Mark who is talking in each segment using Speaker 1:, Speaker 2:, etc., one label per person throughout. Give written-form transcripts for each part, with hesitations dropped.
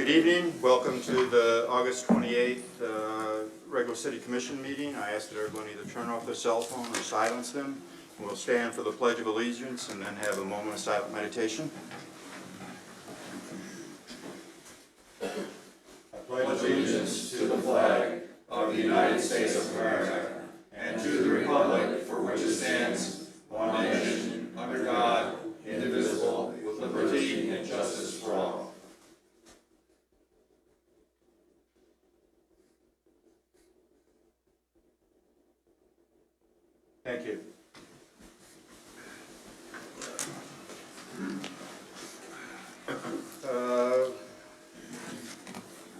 Speaker 1: Good evening. Welcome to the August 28th regular City Commission meeting. I ask that everybody either turn off their cell phone or silence them. We'll stand for the Pledge of Allegiance and then have a moment of silent meditation. I pledge allegiance to the flag of the United States of America and to the republic for which it stands, one nation, under God, indivisible, with liberty and justice for all. Thank you.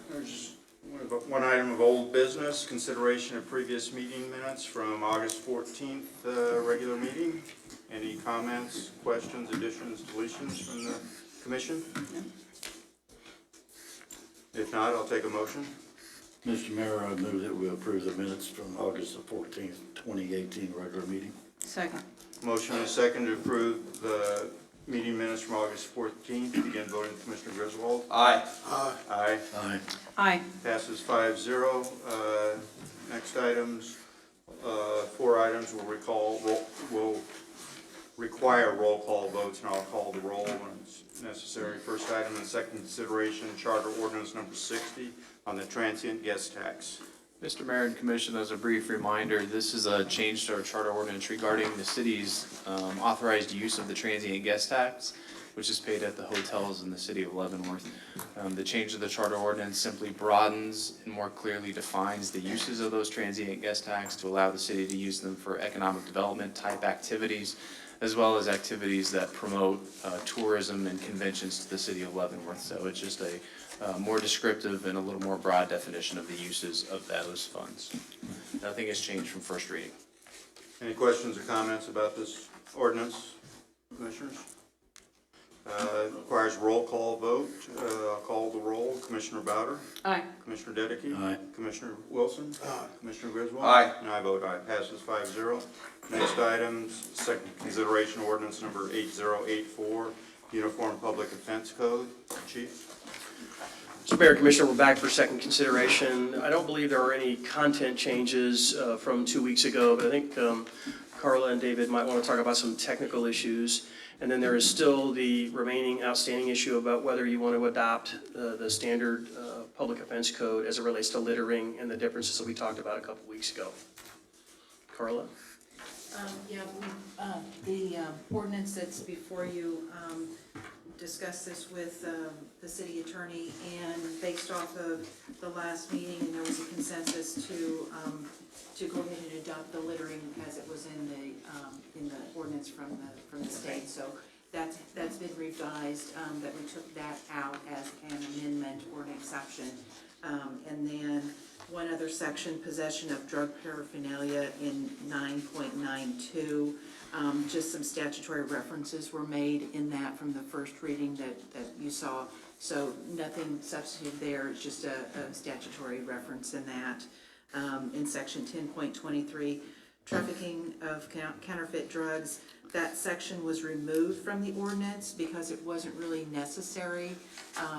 Speaker 1: There's one item of old business, consideration of previous meeting minutes from August 14th regular meeting. Any comments, questions, additions, deletions from the commission? If not, I'll take a motion.
Speaker 2: Mr. Mayor, I move that we approve the minutes from August the 14th, 2018 regular meeting.
Speaker 3: Second.
Speaker 1: Motion and second to approve the meeting minutes from August 14th. Begin voting. Commissioner Griswold.
Speaker 4: Aye.
Speaker 1: Aye.
Speaker 2: Aye.
Speaker 3: Aye.
Speaker 1: Passes 5-0. Next items, 4 items will require roll call votes, and I'll call the roll when it's necessary. First item and second consideration, Charter Ordinance number 60 on the transient guest tax.
Speaker 4: Mr. Mayor and Commission, as a brief reminder, this is a change to our charter ordinance regarding the city's authorized use of the transient guest tax, which is paid at the hotels in the city of Leavenworth. The change of the charter ordinance simply broadens and more clearly defines the uses of those transient guest tax to allow the city to use them for economic development type activities, as well as activities that promote tourism and conventions to the city of Leavenworth. So it's just a more descriptive and a little more broad definition of the uses of those funds. Nothing has changed from first reading.
Speaker 1: Any questions or comments about this ordinance, commissioners? Requires roll call vote. I'll call the roll. Commissioner Bowder.
Speaker 3: Aye.
Speaker 1: Commissioner Dedeke.
Speaker 2: Aye.
Speaker 1: Commissioner Wilson. Aye. Commissioner Griswold.
Speaker 4: Aye.
Speaker 1: And I vote aye. Passes 5-0. Next items, second consideration ordinance number 8084, Uniform Public Offense Code. Chief.
Speaker 5: Mr. Mayor, Commissioner, we're back for second consideration. I don't believe there are any content changes from 2 weeks ago, but I think Carla and David might want to talk about some technical issues. And then there is still the remaining outstanding issue about whether you want to adopt the standard public offense code as it relates to littering and the differences that we talked about a couple weeks ago. Carla?
Speaker 3: The ordinance that's before you discussed this with the city attorney, and based off of the last meeting, there was a consensus to go ahead and adopt the littering as it was in the ordinance from the state. So that's been revised, that we took that out as an amendment or an exception. And then one other section, possession of drug paraphernalia in 9.92. Just some statutory references were made in that from the first reading that you saw. So nothing substantive there, it's just a statutory reference in that. In section 10.23, trafficking of counterfeit drugs, that section was removed from the ordinance because it wasn't really necessary,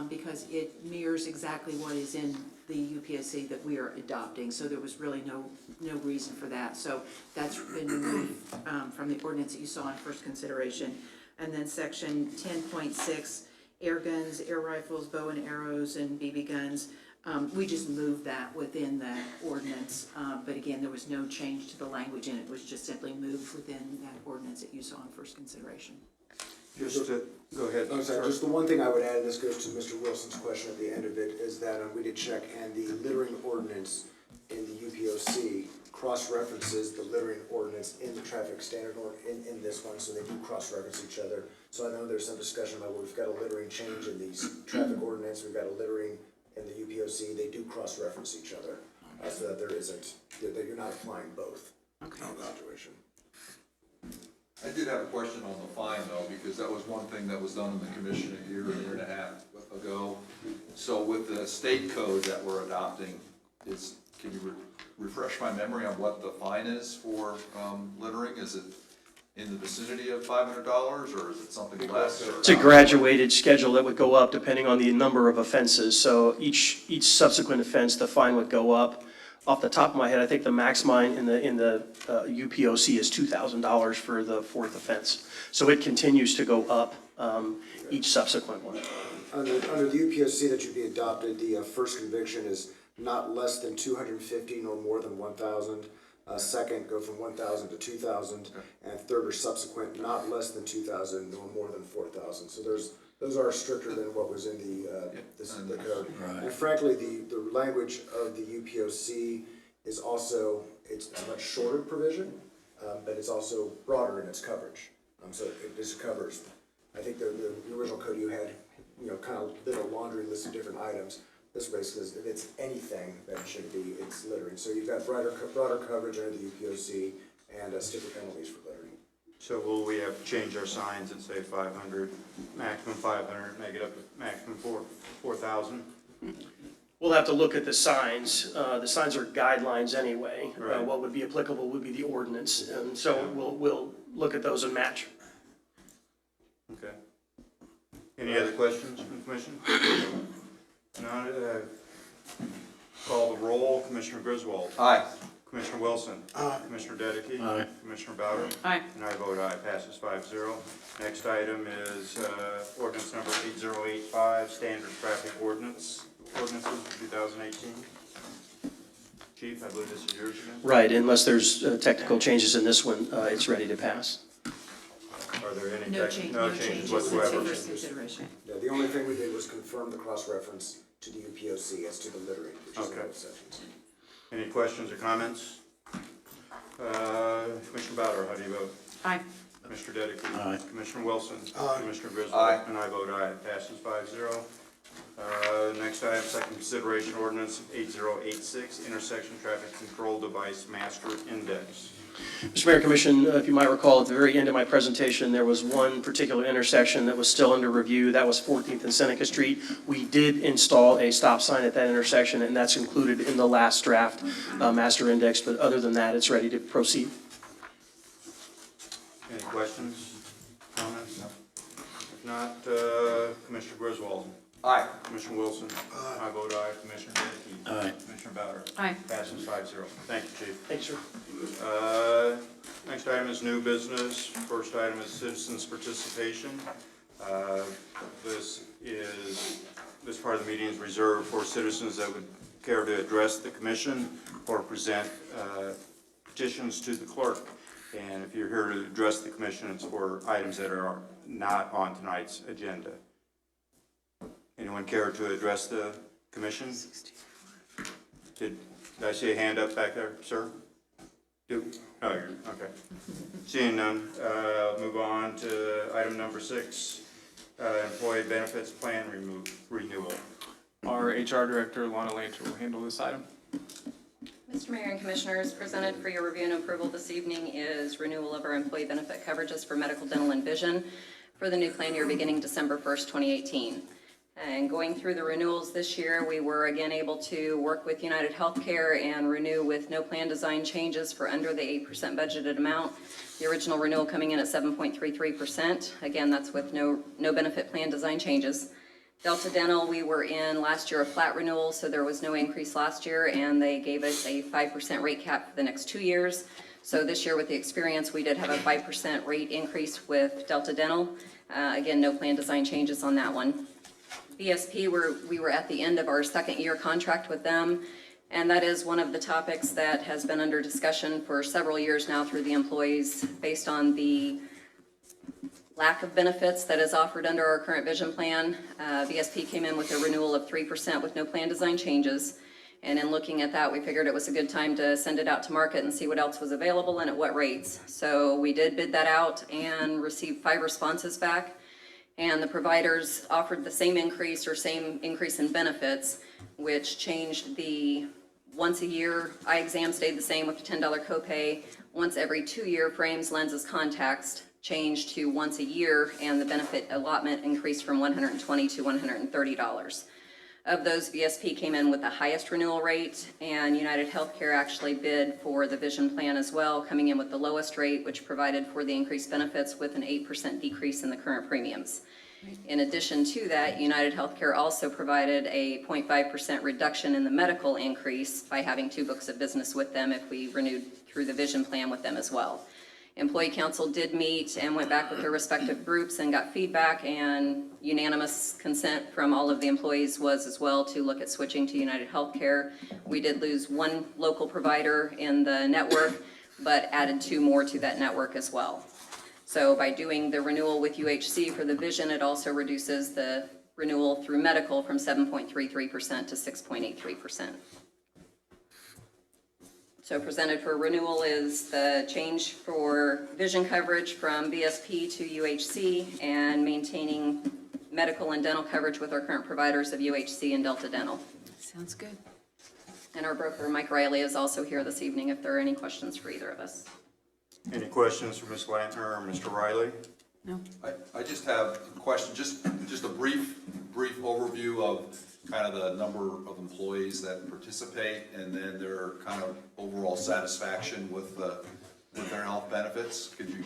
Speaker 3: because it mirrors exactly what is in the UPSC that we are adopting. So there was really no reason for that. So that's been removed from the ordinance that you saw in first consideration. And then section 10.6, air guns, air rifles, bow and arrows, and BB guns. We just moved that within the ordinance, but again, there was no change to the language, and it was just simply moved within that ordinance that you saw in first consideration.
Speaker 1: Just to go ahead.
Speaker 6: Oh, sorry. Just the one thing I would add, and this goes to Mr. Wilson's question at the end of it, is that we did check, and the littering ordinance in the UPOC cross-references the littering ordinance in the traffic standard in this one, so they do cross-reference each other. So I know there's some discussion about we've got a littering change in these traffic ordinance, we've got a littering in the UPOC. They do cross-reference each other, so that there isn't, that you're not applying both.
Speaker 3: Okay.
Speaker 6: Situation.
Speaker 7: I did have a question on the fine though, because that was one thing that was done in the commission a year and a half ago. So with the state code that we're adopting, can you refresh my memory on what the fine is for littering? Is it in the vicinity of $500, or is it something less? Or
Speaker 5: It's a graduated schedule that would go up depending on the number of offenses. So each subsequent offense, the fine would go up. Off the top of my head, I think the max fine in the UPOC is $2,000 for the fourth offense. So it continues to go up each subsequent one.
Speaker 6: Under the UPOC that should be adopted, the first conviction is not less than 250 nor more than 1,000. Second, go from 1,000 to 2,000, and third or subsequent, not less than 2,000 nor more than 4,000. So those are stricter than what was in the code.
Speaker 2: Right.
Speaker 6: And frankly, the language of the UPOC is also, it's a much shorter provision, but it's also broader in its coverage. So this covers, I think the original code you had, kind of did a laundry list of different items. This basically is, if it's anything that it should be, it's littering. So you've got broader coverage under the UPOC and stiffer penalties for littering.
Speaker 1: So will we have to change our signs and say 500, maximum 500, make it up to maximum 4,000?
Speaker 5: We'll have to look at the signs. The signs are guidelines anyway.
Speaker 1: Right.
Speaker 5: What would be applicable would be the ordinance, and so we'll look at those and match.
Speaker 1: Okay. Any other questions from the commission? None, call the roll. Commissioner Griswold.
Speaker 7: Aye.
Speaker 1: Commissioner Wilson. Commissioner Dedeky.
Speaker 2: Aye.
Speaker 1: Commissioner Bowder.
Speaker 3: Aye.
Speaker 1: And I vote aye, passes 5-0. Next item is ordinance number 8085, standard traffic ordinances of 2018. Chief, I believe this is yours again.
Speaker 5: Right, unless there's technical changes in this one, it's ready to pass.
Speaker 1: Are there any
Speaker 3: No
Speaker 1: changes
Speaker 3: changes
Speaker 1: whatsoever?
Speaker 3: to first consideration.
Speaker 6: Yeah, the only thing we did was confirm the cross-reference to the UPOC as to the littering, which is in
Speaker 1: Okay.
Speaker 6: both sections.
Speaker 1: Any questions or comments? Commissioner Bowder, how do you vote?
Speaker 3: Aye.
Speaker 1: Commissioner Dedeky.
Speaker 2: Aye.
Speaker 1: Commissioner Wilson. Commissioner Griswold.
Speaker 7: Aye.
Speaker 1: And I vote aye, it passes 5-0. Next item, second consideration ordinance 8086, intersection traffic control device master index.
Speaker 5: Mr. Mayor, Commission, if you might recall, at the very end of my presentation, there was one particular intersection that was still under review. That was 14th and Seneca Street. We did install a stop sign at that intersection, and that's included in the last draft master index. But other than that, it's ready to proceed.
Speaker 1: Any questions, comments? If not, Commissioner Griswold.
Speaker 7: Aye.
Speaker 1: Commissioner Wilson. I vote aye. Commissioner Dedeky.
Speaker 2: Aye.
Speaker 1: Commissioner Bowder.
Speaker 3: Aye.
Speaker 1: Passes 5-0. Thank you, Chief.
Speaker 5: Thank you, sir.
Speaker 1: Next item is new business. First item is citizens' participation. This part of the meeting is reserved for citizens that would care to address the commission or present petitions to the clerk. And if you're here to address the commission, it's for items that are not on tonight's agenda. Anyone care to address the commission? Did I see a hand up back there, sir? Oh, you're, okay. Seeing none, move on to item number 6, employee benefits plan renewal.
Speaker 4: Our HR Director, Lana Lanter, will handle this item.
Speaker 8: Mr. Mayor and Commissioners, presented for your review and approval this evening is renewal of our employee benefit coverages for medical, dental, and vision for the new plan year beginning December 1st, 2018. And going through the renewals this year, we were again able to work with United Healthcare and renew with no plan design changes for under the 8% budgeted amount. The original renewal coming in at 7.33%. Again, that's with no benefit plan design changes. Delta Dental, we were in last year a flat renewal, so there was no increase last year, and they gave us a 5% rate cap for the next 2 years. So this year with the experience, we did have a 5% rate increase with Delta Dental. Again, no plan design changes on that one. BSP, we were at the end of our second year contract with them, and that is one of the topics that has been under discussion for several years now through the employees based on the lack of benefits that is offered under our current vision plan. BSP came in with a renewal of 3% with no plan design changes, and in looking at that, we figured it was a good time to send it out to market and see what else was available and at what rates. So we did bid that out and received 5 responses back. And the providers offered the same increase in benefits, which changed the once a year eye exam stayed the same with the $10 copay. Once every 2-year frames, lenses, contacts changed to once a year, and the benefit allotment increased from $120 to $130. Of those, VSP came in with the highest renewal rate, and United Healthcare actually bid for the vision plan as well, coming in with the lowest rate, which provided for the increased benefits with an 8% decrease in the current premiums. In addition to that, United Healthcare also provided a 0.5% reduction in the medical increase by having 2 books of business with them if we renewed through the vision plan with them as well. Employee Council did meet and went back with their respective groups and got feedback, and unanimous consent from all of the employees was as well to look at switching to United Healthcare. We did lose 1 local provider in the network, but added 2 more to that network as well. So by doing the renewal with UHC for the vision, it also reduces the renewal through medical from 7.33% to 6.83%. So presented for renewal is the change for vision coverage from VSP to UHC and maintaining medical and dental coverage with our current providers of UHC and Delta Dental.
Speaker 3: Sounds good.
Speaker 8: And our broker, Mike Riley, is also here this evening if there are any questions for either of us.
Speaker 1: Any questions for Ms. Lantner or Mr. Riley?
Speaker 3: No.
Speaker 7: I just have a question, just a brief overview of kind of the number of employees that participate and then their kind of overall satisfaction with their health benefits. Could you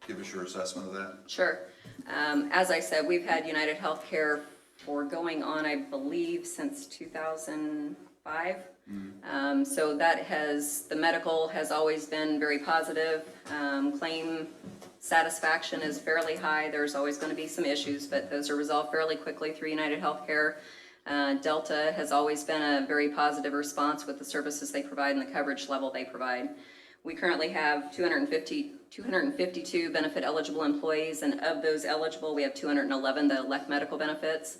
Speaker 7: give us your assessment of that?
Speaker 8: Sure. As I said, we've had United Healthcare for going on, I believe, since 2005. So that the medical has always been very positive. Claim satisfaction is fairly high. There's always going to be some issues, but those are resolved fairly quickly through United Healthcare. Delta has always been a very positive response with the services they provide and the coverage level they provide. We currently have 252 benefit eligible employees, and of those eligible, we have 211 that elect medical benefits.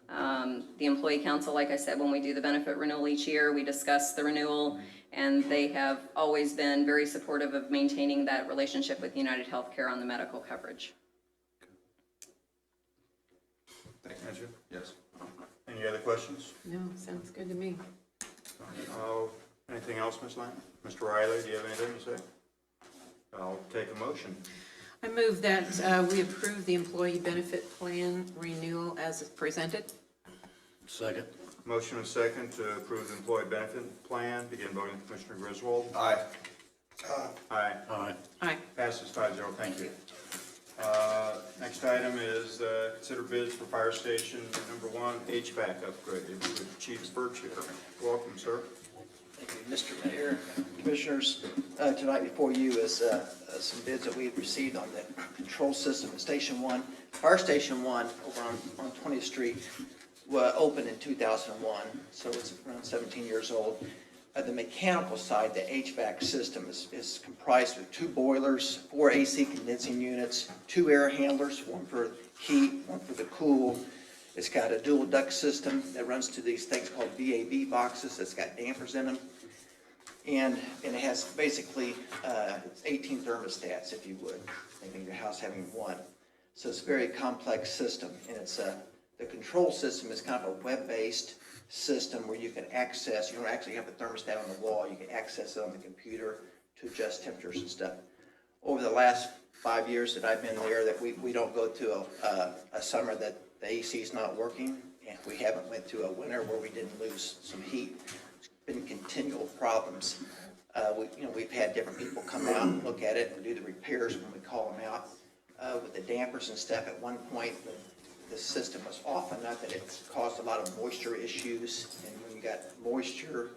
Speaker 8: The Employee Council, like I said, when we do the benefit renewal each year, we discuss the renewal, and they have always been very supportive of maintaining that relationship with United Healthcare on the medical coverage.
Speaker 7: Thank you. Yes.
Speaker 1: Any other questions?
Speaker 9: No, sounds good to me.
Speaker 1: Anything else, Ms. Lantner? Mr. Riley, do you have anything to say? I'll take a motion.
Speaker 9: I move that we approve the employee benefit plan renewal as presented.
Speaker 2: Second.
Speaker 1: Motion and second to approve the employee benefit plan. Begin voting, Commissioner Griswold.
Speaker 7: Aye.
Speaker 1: Aye.
Speaker 2: Aye.
Speaker 9: Aye.
Speaker 1: Passes 5-0, thank you. Next item is consider bids for fire station number 1 HVAC upgrade with Chief Burchill. Welcome, sir.
Speaker 10: Thank you, Mr. Mayor, Commissioners. Tonight before you is some bids that we've received on the control system at Station 1. Fire Station 1 over on 20th Street opened in 2001, so it's around 17 years old. The mechanical side, the HVAC system is comprised of 2 boilers, 4 AC condensing units, 2 air handlers, 1 for heat, 1 for the cool. It's got a dual duct system that runs to these things called VAV boxes. It's got dampers in them. And it has basically 18 thermostats, if you would, thinking your house having 1. So it's a very complex system. And it's the control system is kind of a web-based system where you can access, you don't actually have a thermostat on the wall, you can access it on the computer to adjust temperatures and stuff. Over the last 5 years that I've been there, that we don't go to a summer that the AC is not working, and we haven't went to a winter where we didn't lose some heat. It's been continual problems. We've had different people come out and look at it and do the repairs when we call them out. With the dampers and stuff, at one point, the system was off enough that it caused a lot of moisture issues, and when you got moisture,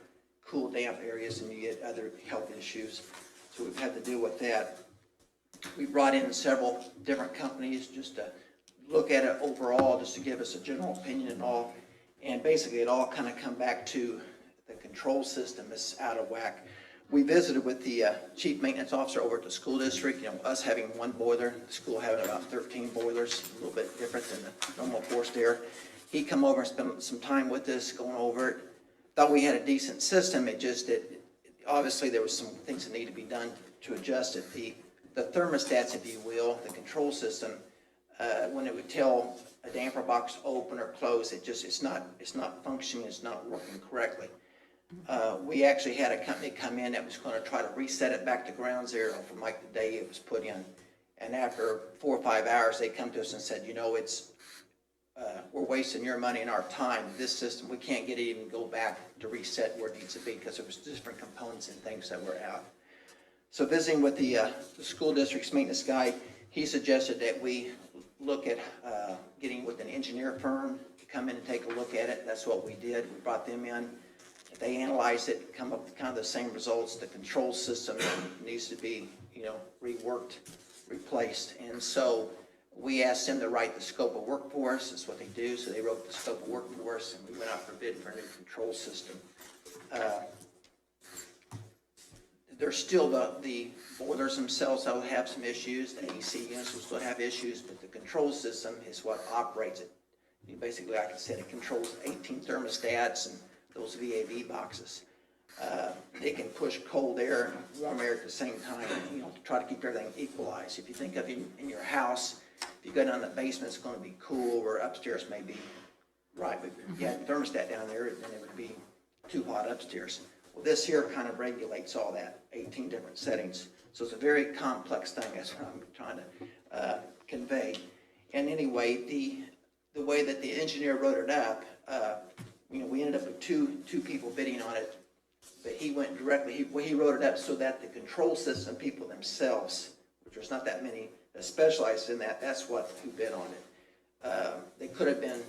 Speaker 10: cool, damp areas, and you get other health issues. So we've had to deal with that. We brought in several different companies just to look at it overall, just to give us a general opinion and all. And basically, it all kind of come back to the control system is out of whack. We visited with the chief maintenance officer over at the school district, us having 1 boiler, the school having about 13 boilers, a little bit different than the normal forced air. He come over and spent some time with us going over it. Thought we had a decent system, it just that obviously there was some things that need to be done to adjust it. The thermostats, if you will, the control system, when it would tell a damper box open or close, it's not functioning, it's not working correctly. We actually had a company come in that was going to try to reset it back to ground zero from like the day it was put in. And after 4 or 5 hours, they come to us and said, it's we're wasting your money and our time. This system, we can't get it even go back to reset where it needs to be because there was different components and things that were out. So visiting with the school district's maintenance guy, he suggested that we look at getting with an engineer firm to come in and take a look at it. That's what we did. We brought them in. They analyzed it, come up with kind of the same results. The control system needs to be, reworked, replaced. And so we asked them to write the scope of work for us. That's what they do. So they wrote the scope of work for us, and we went out for bid for a new control system. There's still the boilers themselves that will have some issues. The AC units will still have issues, but the control system is what operates it. Basically, like I said, it controls 18 thermostats and those VAV boxes. It can push cold air and warm air at the same time, to try to keep everything equalized. If you think of in your house, if you go down the basement, it's going to be cool, or upstairs may be right, but if you had the thermostat down there, then it would be too hot upstairs. Well, this here kind of regulates all that, 18 different settings. So it's a very complex thing. That's what I'm trying to convey. And anyway, the way that the engineer wrote it up, we ended up with two people bidding on it, but he went directly, he wrote it up so that the control system people themselves, which there's not that many that specialize in that, that's who bid on it. They could have been,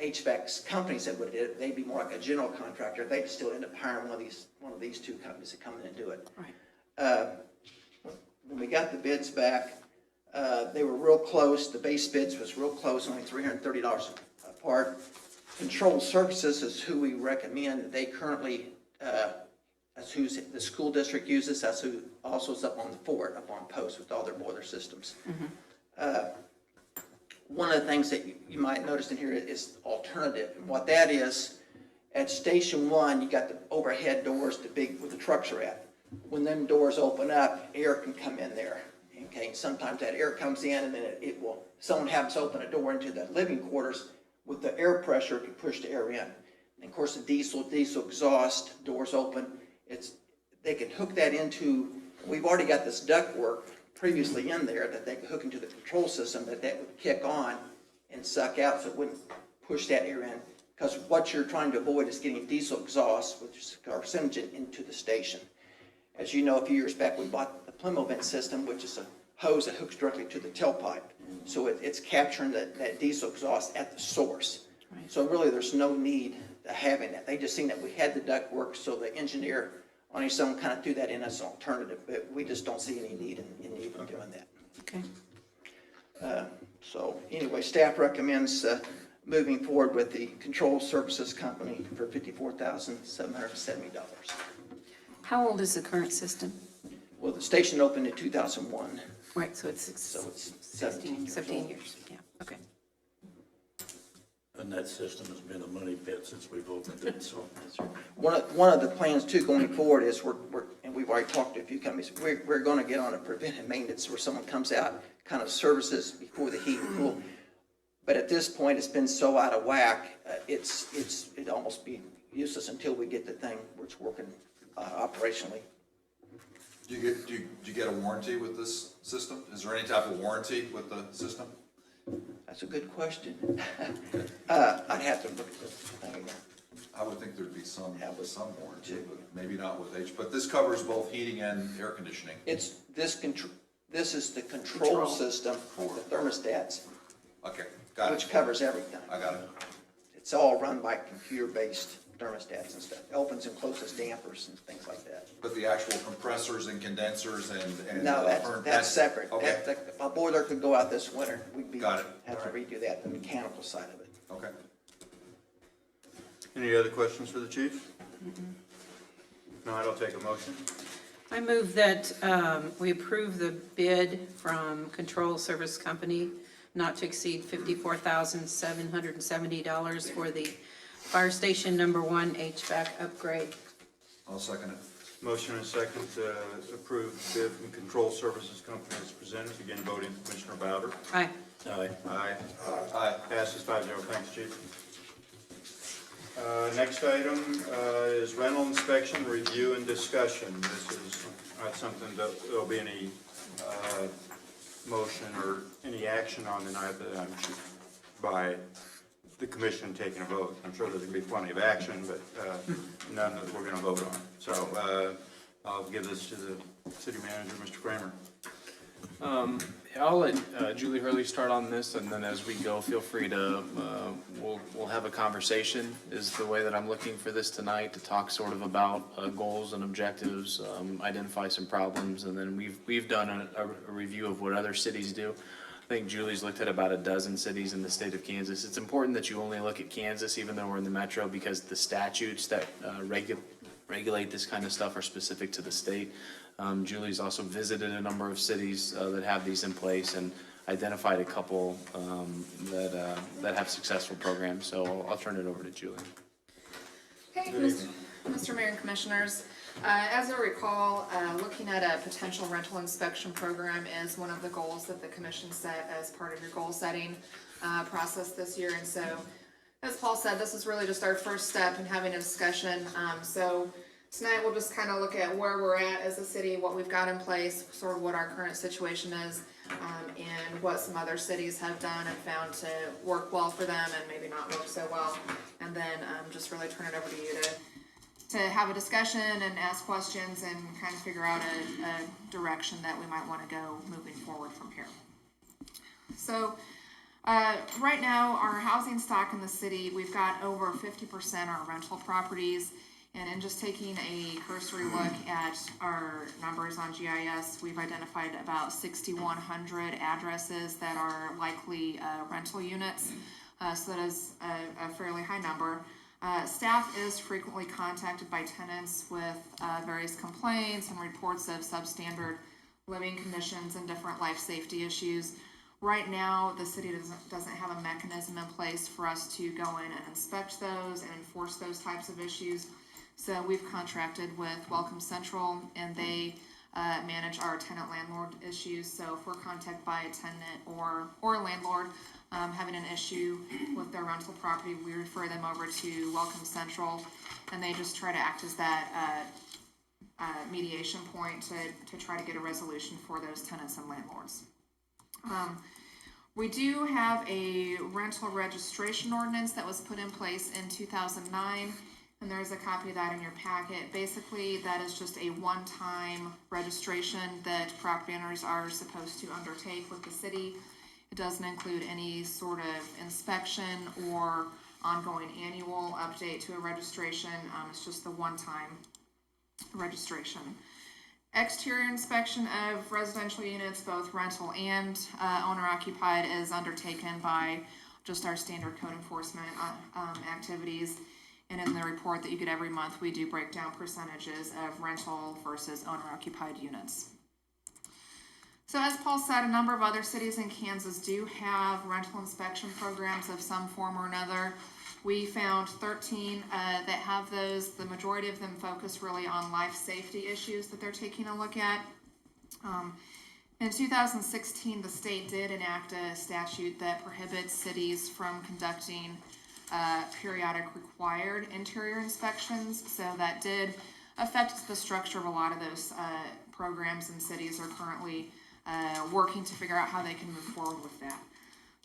Speaker 10: HVAC companies that would have did it. They'd be more like a general contractor. They'd still end up hiring one of these two companies to come in and do it.
Speaker 9: Right.
Speaker 10: When we got the bids back, they were real close. The base bids was real close, only $330 apart. Control Services is who we recommend. They currently, that's who the school district uses. That's who also is up on the fort, up on post with all their boiler systems. One of the things that you might notice in here is alternative. And what that is, at Station 1, you got the overhead doors, the big, where the trucks are at. When them doors open up, air can come in there. Okay, and sometimes that air comes in and then someone happens to open a door into the living quarters, with the air pressure, it can push the air in. And of course, the diesel exhaust, doors open, they can hook that into, we've already got this ductwork previously in there that they could hook into the control system that would kick on and suck out so it wouldn't push that air in. Because what you're trying to avoid is getting diesel exhaust, which is carcinogen, into the station. As you know, a few years back, we bought the Plimo vent system, which is a hose that hooks directly to the tailpipe. So it's capturing that diesel exhaust at the source. Right. So really, there's no need to having that. They just seen that we had the ductwork, so the engineer on his own kind of threw that in as an alternative, but we just don't see any need in even doing that.
Speaker 9: Okay.
Speaker 10: So anyway, staff recommends moving forward with the Control Services Company for $54,770.
Speaker 9: How old is the current system?
Speaker 10: Well, the station opened in 2001.
Speaker 9: Right, so it's
Speaker 10: 17
Speaker 9: years. Yeah, okay.
Speaker 2: And that system has been a money pit since we've opened it, so.
Speaker 10: One of the plans too going forward is and we've already talked to a few companies, we're going to get on a preventive maintenance where someone comes out, kind of services before the heat and cool. But at this point, it's been so out of whack, it'd almost be useless until we get the thing where it's working operationally.
Speaker 7: Do you get a warranty with this system? Is there any type of warranty with the system?
Speaker 10: That's a good question. I'd have to look at this thing again.
Speaker 7: I would think there'd be some warranty, but maybe not with but this covers both heating and air conditioning.
Speaker 10: This is the control system for the thermostats.
Speaker 7: Okay, got it.
Speaker 10: Which covers everything.
Speaker 7: I got it.
Speaker 10: It's all run by computer-based thermostats and stuff. It opens and closes dampers and things like that.
Speaker 7: But the actual compressors and condensers and
Speaker 10: No, that's separate.
Speaker 7: Okay.
Speaker 10: A boiler could go out this winter. We'd
Speaker 7: Got it.
Speaker 10: have to redo that, the mechanical side of it.
Speaker 7: Okay.
Speaker 1: Any other questions for the chief? No, I don't take a motion.
Speaker 9: I move that we approve the bid from Control Service Company not to exceed $54,770 for the Fire Station Number 1 HVAC upgrade.
Speaker 7: I'll second it.
Speaker 1: Motion and second to approve the bid from Control Services Company as presented. Again, voting Commissioner Bowder.
Speaker 9: Aye.
Speaker 2: Aye.
Speaker 1: Aye.
Speaker 7: Aye.
Speaker 1: Passes 5-0. Thanks, Chief. Next item is rental inspection, review, and discussion. This is not something that there'll be any motion or any action on tonight that I'm sure by the commission taking a vote. I'm sure there's gonna be plenty of action, but none that we're gonna vote on. So I'll give this to the city manager, Mr. Kramer.
Speaker 4: I'll let Julie Hurley start on this, and then as we go, feel free to, we'll have a conversation, is the way that I'm looking for this tonight, to talk sort of about goals and objectives, identify some problems, and then we've done a review of what other cities do. I think Julie's looked at about a dozen cities in the state of Kansas. It's important that you only look at Kansas, even though we're in the metro, because the statutes that regulate this kind of stuff are specific to the state. Julie's also visited a number of cities that have these in place and identified a couple that have successful programs. So I'll turn it over to Julie.
Speaker 11: Hey, Mr. Mayor and Commissioners. As I recall, looking at a potential rental inspection program is one of the goals that the commission set as part of your goal setting process this year. And so, as Paul said, this is really just our first step in having a discussion. So tonight we'll just kind of look at where we're at as a city, what we've got in place, sort of what our current situation is, and what some other cities have done and found to work well for them and maybe not work so well. And then just really turn it over to you to have a discussion and ask questions and kind of figure out a direction that we might want to go moving forward from here. So right now, our housing stock in the city, we've got over 50% are rental properties. And in just taking a cursory look at our numbers on GIS, we've identified about 6,100 addresses that are likely rental units. So that is a fairly high number. Staff is frequently contacted by tenants with various complaints and reports of substandard living conditions and different life safety issues. Right now, the city doesn't have a mechanism in place for us to go in and inspect those and enforce those types of issues. So we've contracted with Welcome Central, and they manage our tenant-landlord issues. So if we're contacted by a tenant or a landlord having an issue with their rental property, we refer them over to Welcome Central, and they just try to act as that mediation point to try to get a resolution for those tenants and landlords. We do have a rental registration ordinance that was put in place in 2009. And there's a copy of that in your packet. Basically, that is just a one-time registration that property owners are supposed to undertake with the city. It doesn't include any sort of inspection or ongoing annual update to a registration. It's just the one-time registration. Exterior inspection of residential units, both rental and owner-occupied, is undertaken by just our standard code enforcement activities. And in the report that you get every month, we do break down percentages of rental versus owner-occupied units. So as Paul said, a number of other cities in Kansas do have rental inspection programs of some form or another. We found 13 that have those. The majority of them focus really on life safety issues that they're taking a look at. In 2016, the state did enact a statute that prohibits cities from conducting periodic required interior inspections. So that did affect the structure of a lot of those programs, and cities are currently working to figure out how they can move forward with that.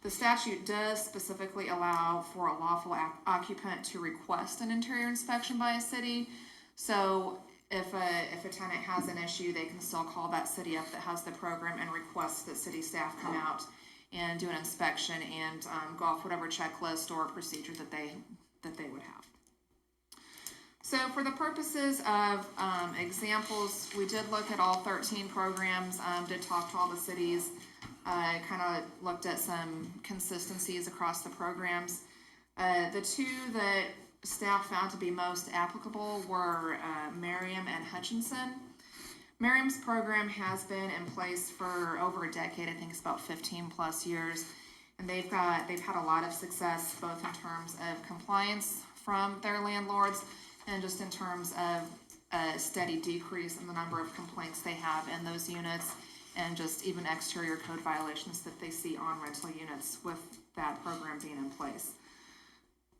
Speaker 11: The statute does specifically allow for a lawful occupant to request an interior inspection by a city. So if a tenant has an issue, they can still call that city up that has the program and request that city staff come out and do an inspection and go off whatever checklist or procedure that they would have. So for the purposes of examples, we did look at all 13 programs, did talk to all the cities, kind of looked at some consistencies across the programs. The two that staff found to be most applicable were Merriam and Hutchinson. Merriam's program has been in place for over a decade. I think it's about 15 plus years, and they've had a lot of success both in terms of compliance from their landlords and just in terms of a steady decrease in the number of complaints they have in those units and just even exterior code violations that they see on rental units with that program being in place.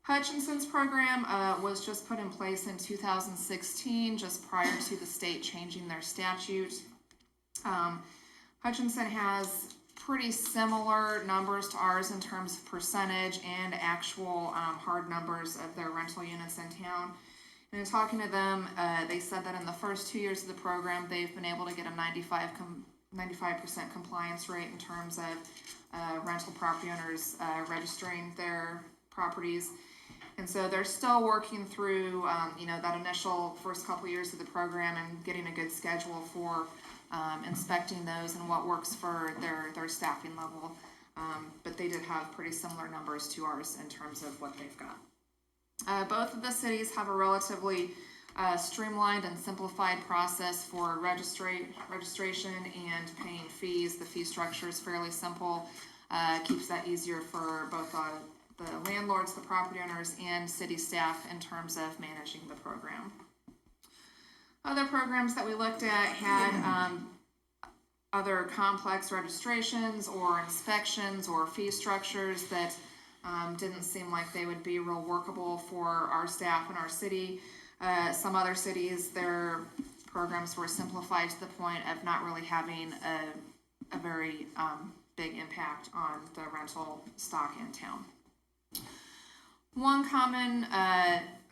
Speaker 11: Hutchinson's program was just put in place in 2016, just prior to the state changing their statute. Hutchinson has pretty similar numbers to ours in terms of percentage and actual hard numbers of their rental units in town. And in talking to them, they said that in the first 2 years of the program, they've been able to get a 95% compliance rate in terms of rental property owners registering their properties. And so they're still working through, that initial first couple years of the program and getting a good schedule for inspecting those and what works for their staffing level. But they did have pretty similar numbers to ours in terms of what they've got. Both of the cities have a relatively streamlined and simplified process for registration and paying fees. The fee structure is fairly simple, keeps that easier for both the landlords, the property owners, and city staff in terms of managing the program. Other programs that we looked at had other complex registrations or inspections or fee structures that didn't seem like they would be real workable for our staff in our city. Some other cities, their programs were simplified to the point of not really having a very big impact on the rental stock in town. One common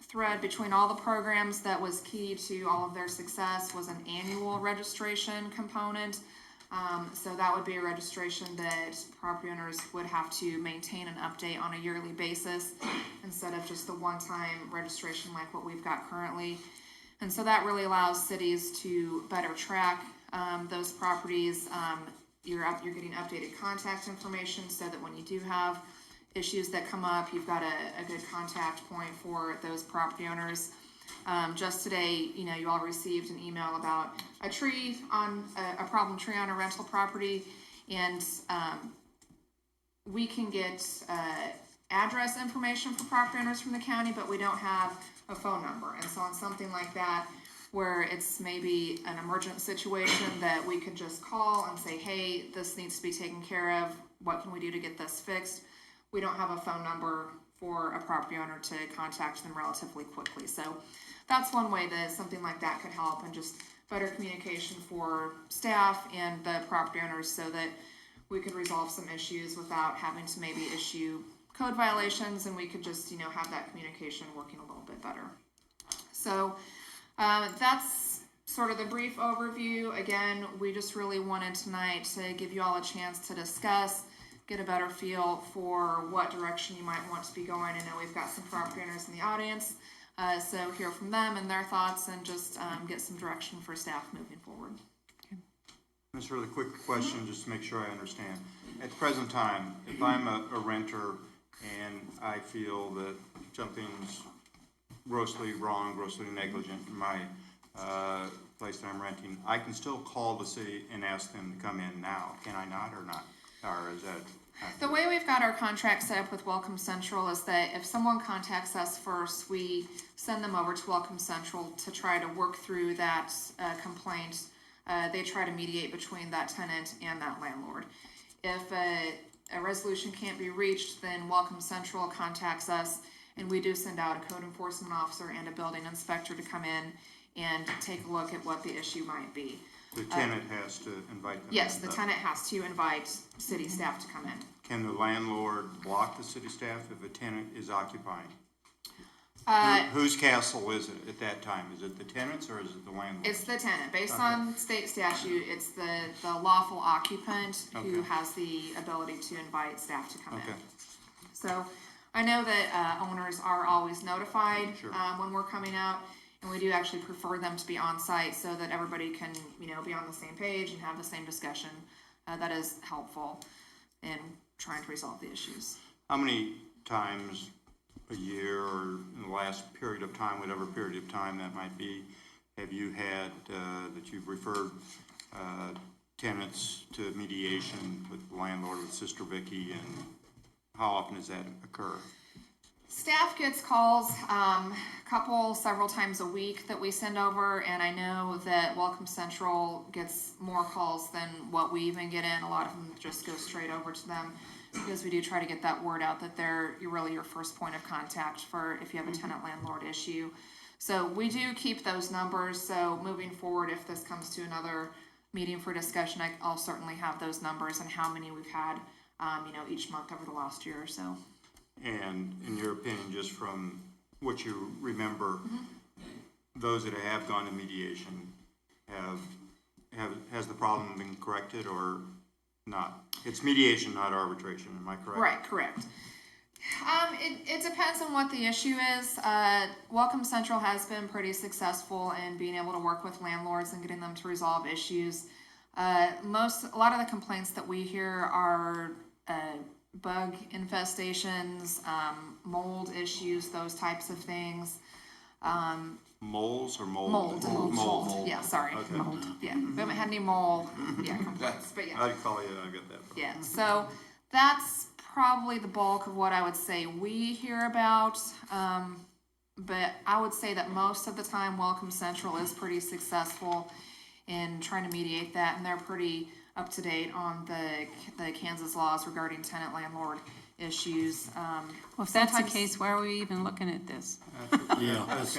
Speaker 11: thread between all the programs that was key to all of their success was an annual registration component. So that would be a registration that property owners would have to maintain and update on a yearly basis instead of just the one-time registration like what we've got currently. And so that really allows cities to better track those properties. You're getting updated contact information so that when you do have issues that come up, you've got a good contact point for those property owners. Just today, you all received an email about a tree on a problem tree on a rental property, and we can get address information for property owners from the county, but we don't have a phone number. And so on something like that, where it's maybe an emergent situation that we could just call and say, hey, this needs to be taken care of, what can we do to get this fixed? We don't have a phone number for a property owner to contact them relatively quickly. So that's one way that something like that could help, and just better communication for staff and the property owners so that we could resolve some issues without having to maybe issue code violations, and we could just, have that communication working a little bit better. So that's sort of the brief overview. Again, we just really wanted tonight to give you all a chance to discuss, get a better feel for what direction you might want to be going. I know we've got some property owners in the audience, so hear from them and their thoughts, and just get some direction for staff moving forward.
Speaker 1: Just a really quick question, just to make sure I understand. At the present time, if I'm a renter and I feel that something's grossly wrong, grossly negligent in my place that I'm renting, I can still call the city and ask them to come in now, can I not, or not? Or is that?
Speaker 11: The way we've got our contract set up with Welcome Central is that if someone contacts us first, we send them over to Welcome Central to try to work through that complaint. They try to mediate between that tenant and that landlord. If a resolution can't be reached, then Welcome Central contacts us, and we do send out a code enforcement officer and a building inspector to come in and take a look at what the issue might be.
Speaker 1: The tenant has to invite them?
Speaker 11: Yes, the tenant has to invite city staff to come in.
Speaker 1: Can the landlord block the city staff if a tenant is occupying? Whose castle is it at that time? Is it the tenant's or is it the landlord?
Speaker 11: It's the tenant. Based on state statute, it's the lawful occupant who has the ability to invite staff to come in. So I know that owners are always notified when we're coming out, and we do actually prefer them to be on site so that everybody can, be on the same page and have the same discussion. That is helpful in trying to resolve the issues.
Speaker 1: How many times a year or in the last period of time, whatever period of time that might be, have you had that you've referred tenants to mediation with the landlord, with Sister Vicky, and how often does that occur?
Speaker 11: Staff gets calls several times a week that we send over, and I know that Welcome Central gets more calls than what we even get in. A lot of them just go straight over to them, because we do try to get that word out that they're really your first point of contact for if you have a tenant-landlord issue. So we do keep those numbers, so moving forward, if this comes to another meeting for discussion, I'll certainly have those numbers and how many we've had, each month over the last year or so.
Speaker 1: And in your opinion, just from what you remember, those that have gone to mediation, has the problem been corrected or not? It's mediation, not arbitration, am I correct?
Speaker 11: Right, correct. It depends on what the issue is. Welcome Central has been pretty successful in being able to work with landlords and getting them to resolve issues. A lot of the complaints that we hear are bug infestations, mold ishes, those types of things.
Speaker 1: Moles or mold?
Speaker 11: Mold. Yeah, sorry.
Speaker 1: Okay.
Speaker 11: Mold. Yeah, we haven't had any mole. Yeah, complaints, but yeah.
Speaker 1: I'd call you, I got that.
Speaker 11: Yeah, so that's probably the bulk of what I would say we hear about. But I would say that most of the time, Welcome Central is pretty successful in trying to mediate that, and they're pretty up to date on the Kansas laws regarding tenant landlord issues.
Speaker 9: Well, if that's the case, why are we even looking at this?
Speaker 2: Yeah, that's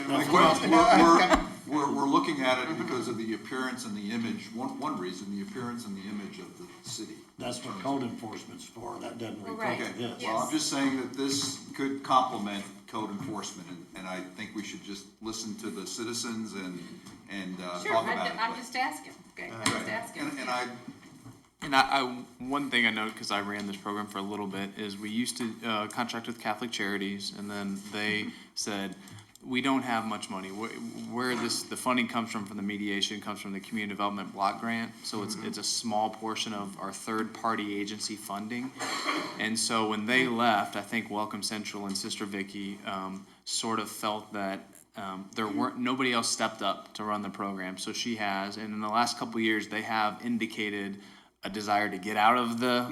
Speaker 7: Well, we're looking at it because of the appearance and the image, one reason, the appearance and the image of the city.
Speaker 2: that's what code enforcement's for, that doesn't
Speaker 11: Right.
Speaker 2: require this.
Speaker 7: Well, I'm just saying that this could complement code enforcement, and I think we should just listen to the citizens and talk about it.
Speaker 9: I'm just asking, okay, I'm just asking.
Speaker 4: And I one thing I know, because I ran this program for a little bit, is we used to contract with Catholic Charities, and then they said, we don't have much money. Where the funding comes from the mediation comes from the Community Development Block Grant, so it's a small portion of our third-party agency funding. And so when they left, I think Welcome Central and Sister Vicky sort of felt that nobody else stepped up to run the program, so she has, and in the last couple of years, they have indicated a desire to get out of the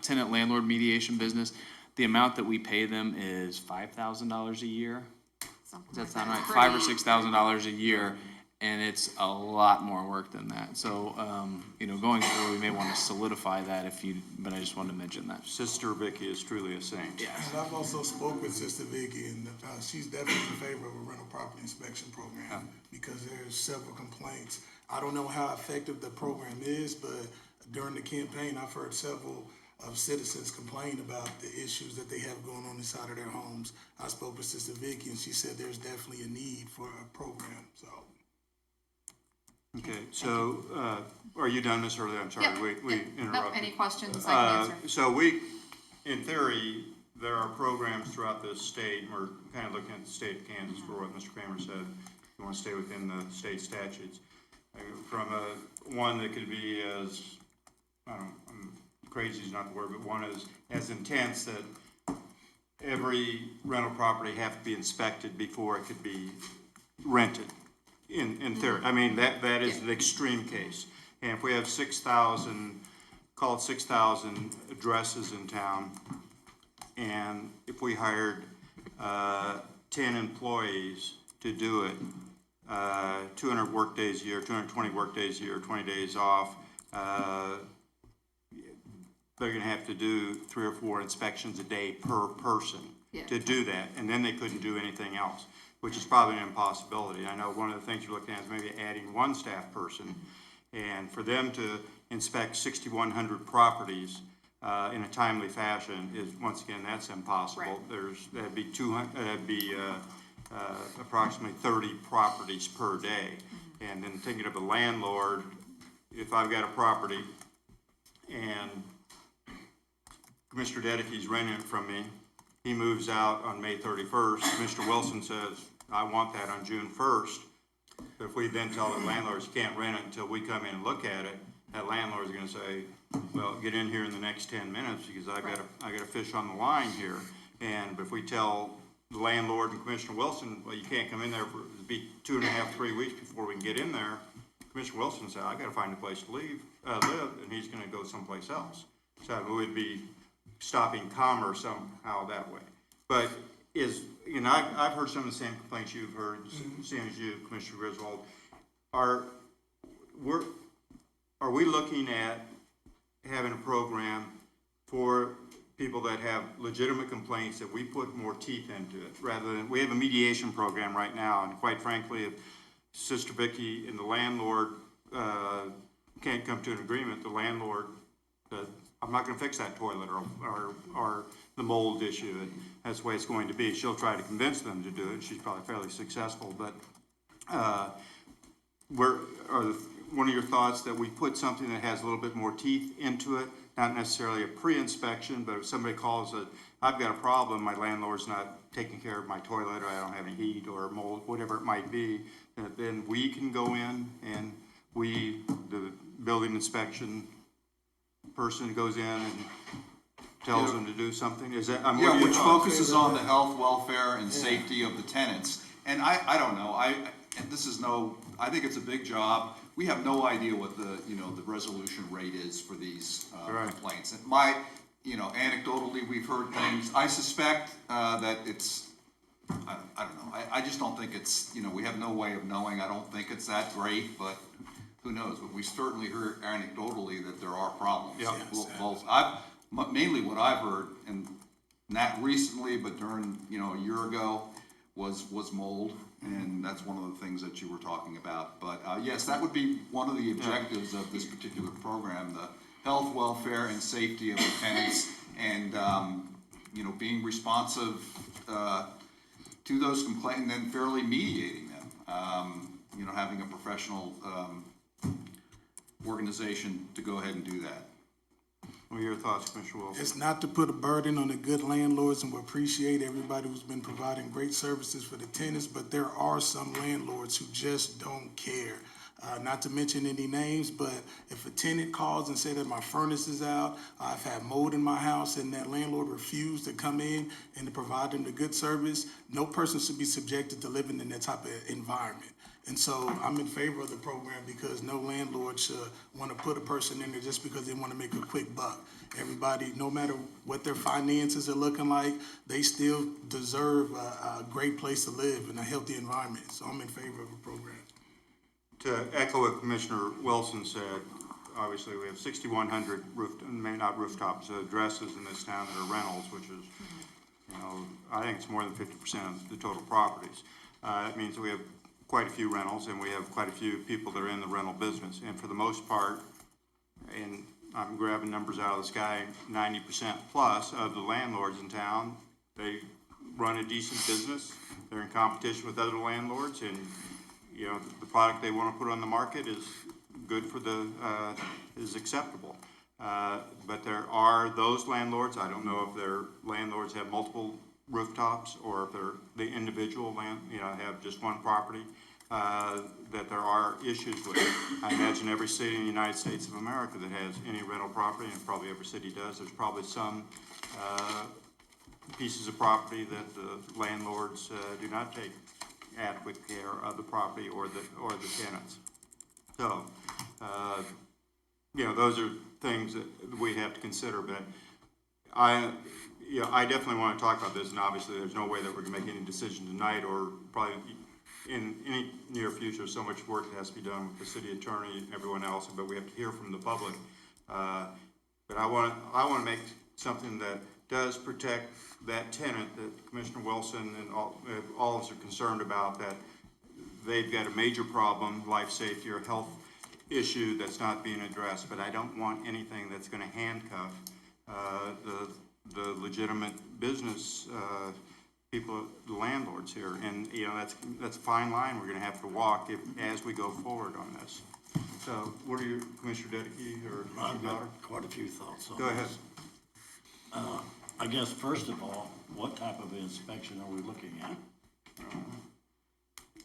Speaker 4: tenant landlord mediation business. The amount that we pay them is $5,000 a year. Does that sound right? $5,000 or $6,000 a year, and it's a lot more work than that. So, going forward, we may want to solidify that but I just wanted to mention that.
Speaker 1: Sister Vicky is truly a saint.
Speaker 12: And I've also spoke with Sister Vicky, and she's definitely in favor of a rental property inspection program because there's several complaints. I don't know how effective the program is, but during the campaign, I've heard several of citizens complain about the issues that they have going on inside of their homes. I spoke with Sister Vicky, and she said there's definitely a need for a program. So.
Speaker 1: Okay, so are you done, Ms. Hurley? I'm sorry,
Speaker 11: Yep,
Speaker 1: we
Speaker 11: Nope,
Speaker 1: interrupted.
Speaker 11: any questions I can answer?
Speaker 1: So in theory, there are programs throughout the state, and we're kind of looking at the state of Kansas for what Mr. Kramer said. You want to stay within the state statutes. From one that could be as, crazy is not the word, but one is as intense that every rental property have to be inspected before it could be rented. In theory, that is the extreme case. And if we have 6,000, call it 6,000 addresses in town, and if we hired 10 employees to do it, 200 work days a year, 220 work days a year, 20 days off, they're gonna have to do 3 or 4 inspections a day per person to do that, and then they couldn't do anything else, which is probably an impossibility. I know one of the things you're looking at is maybe adding 1 staff person, and for them to inspect 6,100 properties in a timely fashion is, once again, that's impossible.
Speaker 11: Right.
Speaker 1: That'd be approximately 30 properties per day. And then thinking of a landlord, if I've got a property and Mr. Dedekey's renting it from me, he moves out on May 31st, Mr. Wilson says, I want that on June 1st. But if we then tell the landlords you can't rent it until we come in and look at it, that landlord's gonna say, well, get in here in the next 10 minutes because I got a fish on the line here. But if we tell the landlord and Commissioner Wilson, well, you can't come in there for, it'll be 2.5, 3 weeks before we can get in there. Commissioner Wilson said, I gotta find a place to live, and he's gonna go someplace else. So it would be stopping commerce somehow that way. But I've heard some of the same complaints you've heard, same as you, Commissioner Griswold. Are we looking at having a program for people that have legitimate complaints that we put more teeth into it, rather than, we have a mediation program right now, and quite frankly, if Sister Vicky and the landlord can't come to an agreement, the landlord, I'm not gonna fix that toilet or the mold issue, and that's the way it's going to be. She'll try to convince them to do it, she's probably fairly successful, but, one of your thoughts that we put something that has a little bit more teeth into it, not necessarily a pre-inspection, but if somebody calls it, I've got a problem, my landlord's not taking care of my toilet, or I don't have any heat or mold, whatever it might be, then we can go in and the building inspection person goes in and tells them to do something, is that? What are
Speaker 7: Yeah,
Speaker 1: your
Speaker 7: which
Speaker 1: thoughts?
Speaker 7: focuses on the health, welfare, and safety of the tenants. And I don't know, I think it's a big job. We have no idea what the resolution rate is for these
Speaker 1: Right.
Speaker 7: complaints. And anecdotally, we've heard things. I suspect that it's, I don't know. I just don't think it's, we have no way of knowing. I don't think it's that great, but who knows? But we certainly heard anecdotally that there are problems.
Speaker 1: Yeah.
Speaker 7: Mainly what I've heard, and not recently, but during, a year ago, was mold, and that's one of the things that you were talking about. But yes, that would be one of the objectives of this particular program, the health, welfare, and safety of the tenants, and being responsive to those complaints, and then fairly mediating them. Having a professional organization to go ahead and do that.
Speaker 1: What are your thoughts, Commissioner Wilson?
Speaker 12: It's not to put a burden on the good landlords, and we appreciate everybody who's been providing great services for the tenants, but there are some landlords who just don't care. Not to mention any names, but if a tenant calls and say that my furnace is out, I've had mold in my house, and that landlord refused to come in and to provide them the good service, no person should be subjected to living in that type of environment. And so I'm in favor of the program because no landlord should want to put a person in there just because they want to make a quick buck. Everybody, no matter what their finances are looking like, they still deserve a great place to live in a healthy environment. So I'm in favor of the program.
Speaker 1: To echo what Commissioner Wilson said, obviously we have 6,100 rooftops, addresses in this town that are rentals, which is, I think it's more than 50% of the total properties. That means we have quite a few rentals, and we have quite a few people that are in the rental business. And for the most part, and I'm grabbing numbers out of the sky, 90% plus of the landlords in town, they run a decent business. They're in competition with other landlords, and the product they want to put on the market is good for is acceptable. But there are those landlords, I don't know if their landlords have multiple rooftops or if they're the individual have just one property, that there are issues with it. I imagine every city in the United States of America that has any rental property, and probably every city does, there's probably some pieces of property that the landlords do not take adequate care of the property or the tenants. So, those are things that we have to consider, but I definitely want to talk about this, and obviously there's no way that we're going to make any decision tonight or probably in any near future. So much work that has to be done with the city attorney and everyone else, but we have to hear from the public. But I want to make something that does protect that tenant that Commissioner Wilson and all of us are concerned about, that they've got a major problem, life safety or health issue that's not being addressed. But I don't want anything that's going to handcuff the legitimate business people, the landlords here, and that's a fine line we're going to have to walk as we go forward on this. So, what are your, Commissioner Dedeke or
Speaker 2: I've
Speaker 1: Commissioner
Speaker 2: got quite a few thoughts on
Speaker 1: Go ahead.
Speaker 2: this. I guess first of all, what type of inspection are we looking at?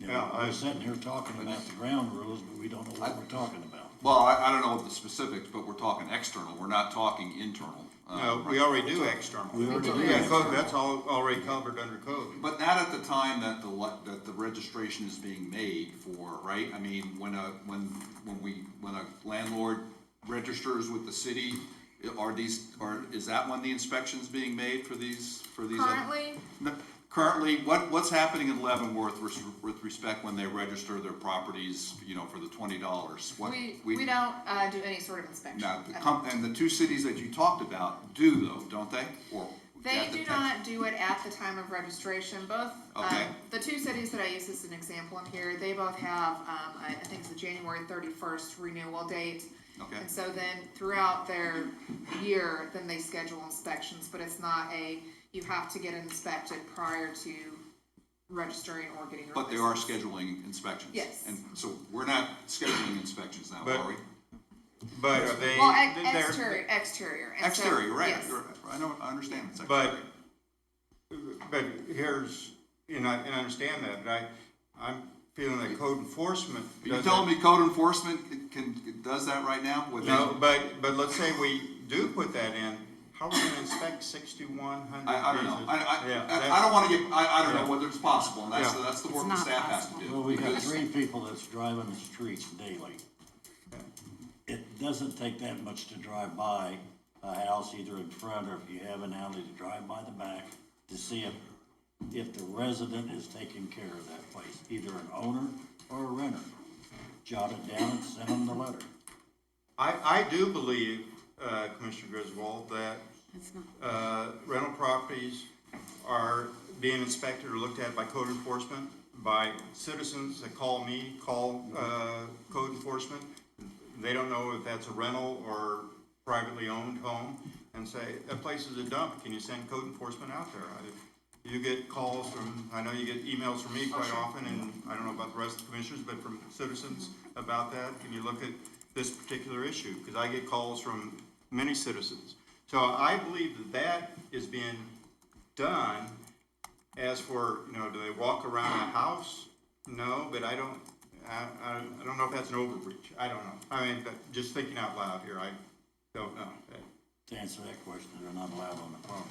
Speaker 2: We're sitting here talking about the ground rules, but we don't know what we're talking about.
Speaker 7: Well, I don't know the specifics, but we're talking external. We're not talking internal.
Speaker 1: No, we already do external.
Speaker 2: We already do
Speaker 1: Yeah,
Speaker 2: external.
Speaker 1: that's all already covered under code.
Speaker 7: But not at the time that the registration is being made for, right? I mean, when a landlord registers with the city, is that when the inspection's being made for these?
Speaker 11: Currently,
Speaker 7: Currently, what's happening in Leavenworth with respect when they register their properties, for the $20?
Speaker 11: we don't do any sort of inspection.
Speaker 7: Now, and the two cities that you talked about do though, don't they? Or
Speaker 11: They do not do it at the time of registration. Both,
Speaker 7: Okay.
Speaker 11: the two cities that I use as an example in here, they both have, I think it's the January 31st renewal date.
Speaker 7: Okay.
Speaker 11: And so then throughout their year, then they schedule inspections, but it's not you have to get inspected prior to registering or getting your
Speaker 7: But they are
Speaker 11: license.
Speaker 7: scheduling inspections?
Speaker 11: Yes.
Speaker 7: And so we're not scheduling inspections now,
Speaker 1: But-
Speaker 7: are we?
Speaker 1: But are they?
Speaker 11: Well,
Speaker 1: they're-
Speaker 11: exterior. And so-
Speaker 7: Exterior, right,
Speaker 11: yes.
Speaker 7: I understand it's
Speaker 1: But,
Speaker 7: exterior.
Speaker 1: but here's, and I understand that, but I'm feeling that code enforcement
Speaker 7: Are you
Speaker 1: doesn't.
Speaker 7: telling me code enforcement does that right now?
Speaker 1: No, but let's say we do put that in, how are we gonna inspect 6,100
Speaker 7: I don't know,
Speaker 1: pieces?
Speaker 7: I
Speaker 1: that's-
Speaker 7: don't wanna get, I don't know
Speaker 1: Yeah.
Speaker 7: whether it's possible, and
Speaker 1: Yeah.
Speaker 7: that's the work the staff has to do.
Speaker 2: Well, we got
Speaker 7: because-
Speaker 2: 3 people that's driving the streets daily. It doesn't take that much to drive by a house, either in front or if you have an alley, to drive by the back to see if the resident is taking care of that place, either an owner or a renter. Jot it down and send them the letter.
Speaker 1: I do believe, Commissioner Griswold, that rental properties are being inspected or looked at by code enforcement, by citizens that call code enforcement. They don't know if that's a rental or privately owned home, and say, that place is a dump, can you send code enforcement out there? You get calls from, I know you get emails from me quite often, and I don't know about the rest of the commissioners, but from citizens about that. Can you look at this particular issue? Because I get calls from many citizens. So I believe that is being done. As for, do they walk around a house? No, but I don't know if that's an overreach. I don't know. I mean, but just thinking out loud here, I don't know.
Speaker 2: To answer that question, they're not allowed on the property.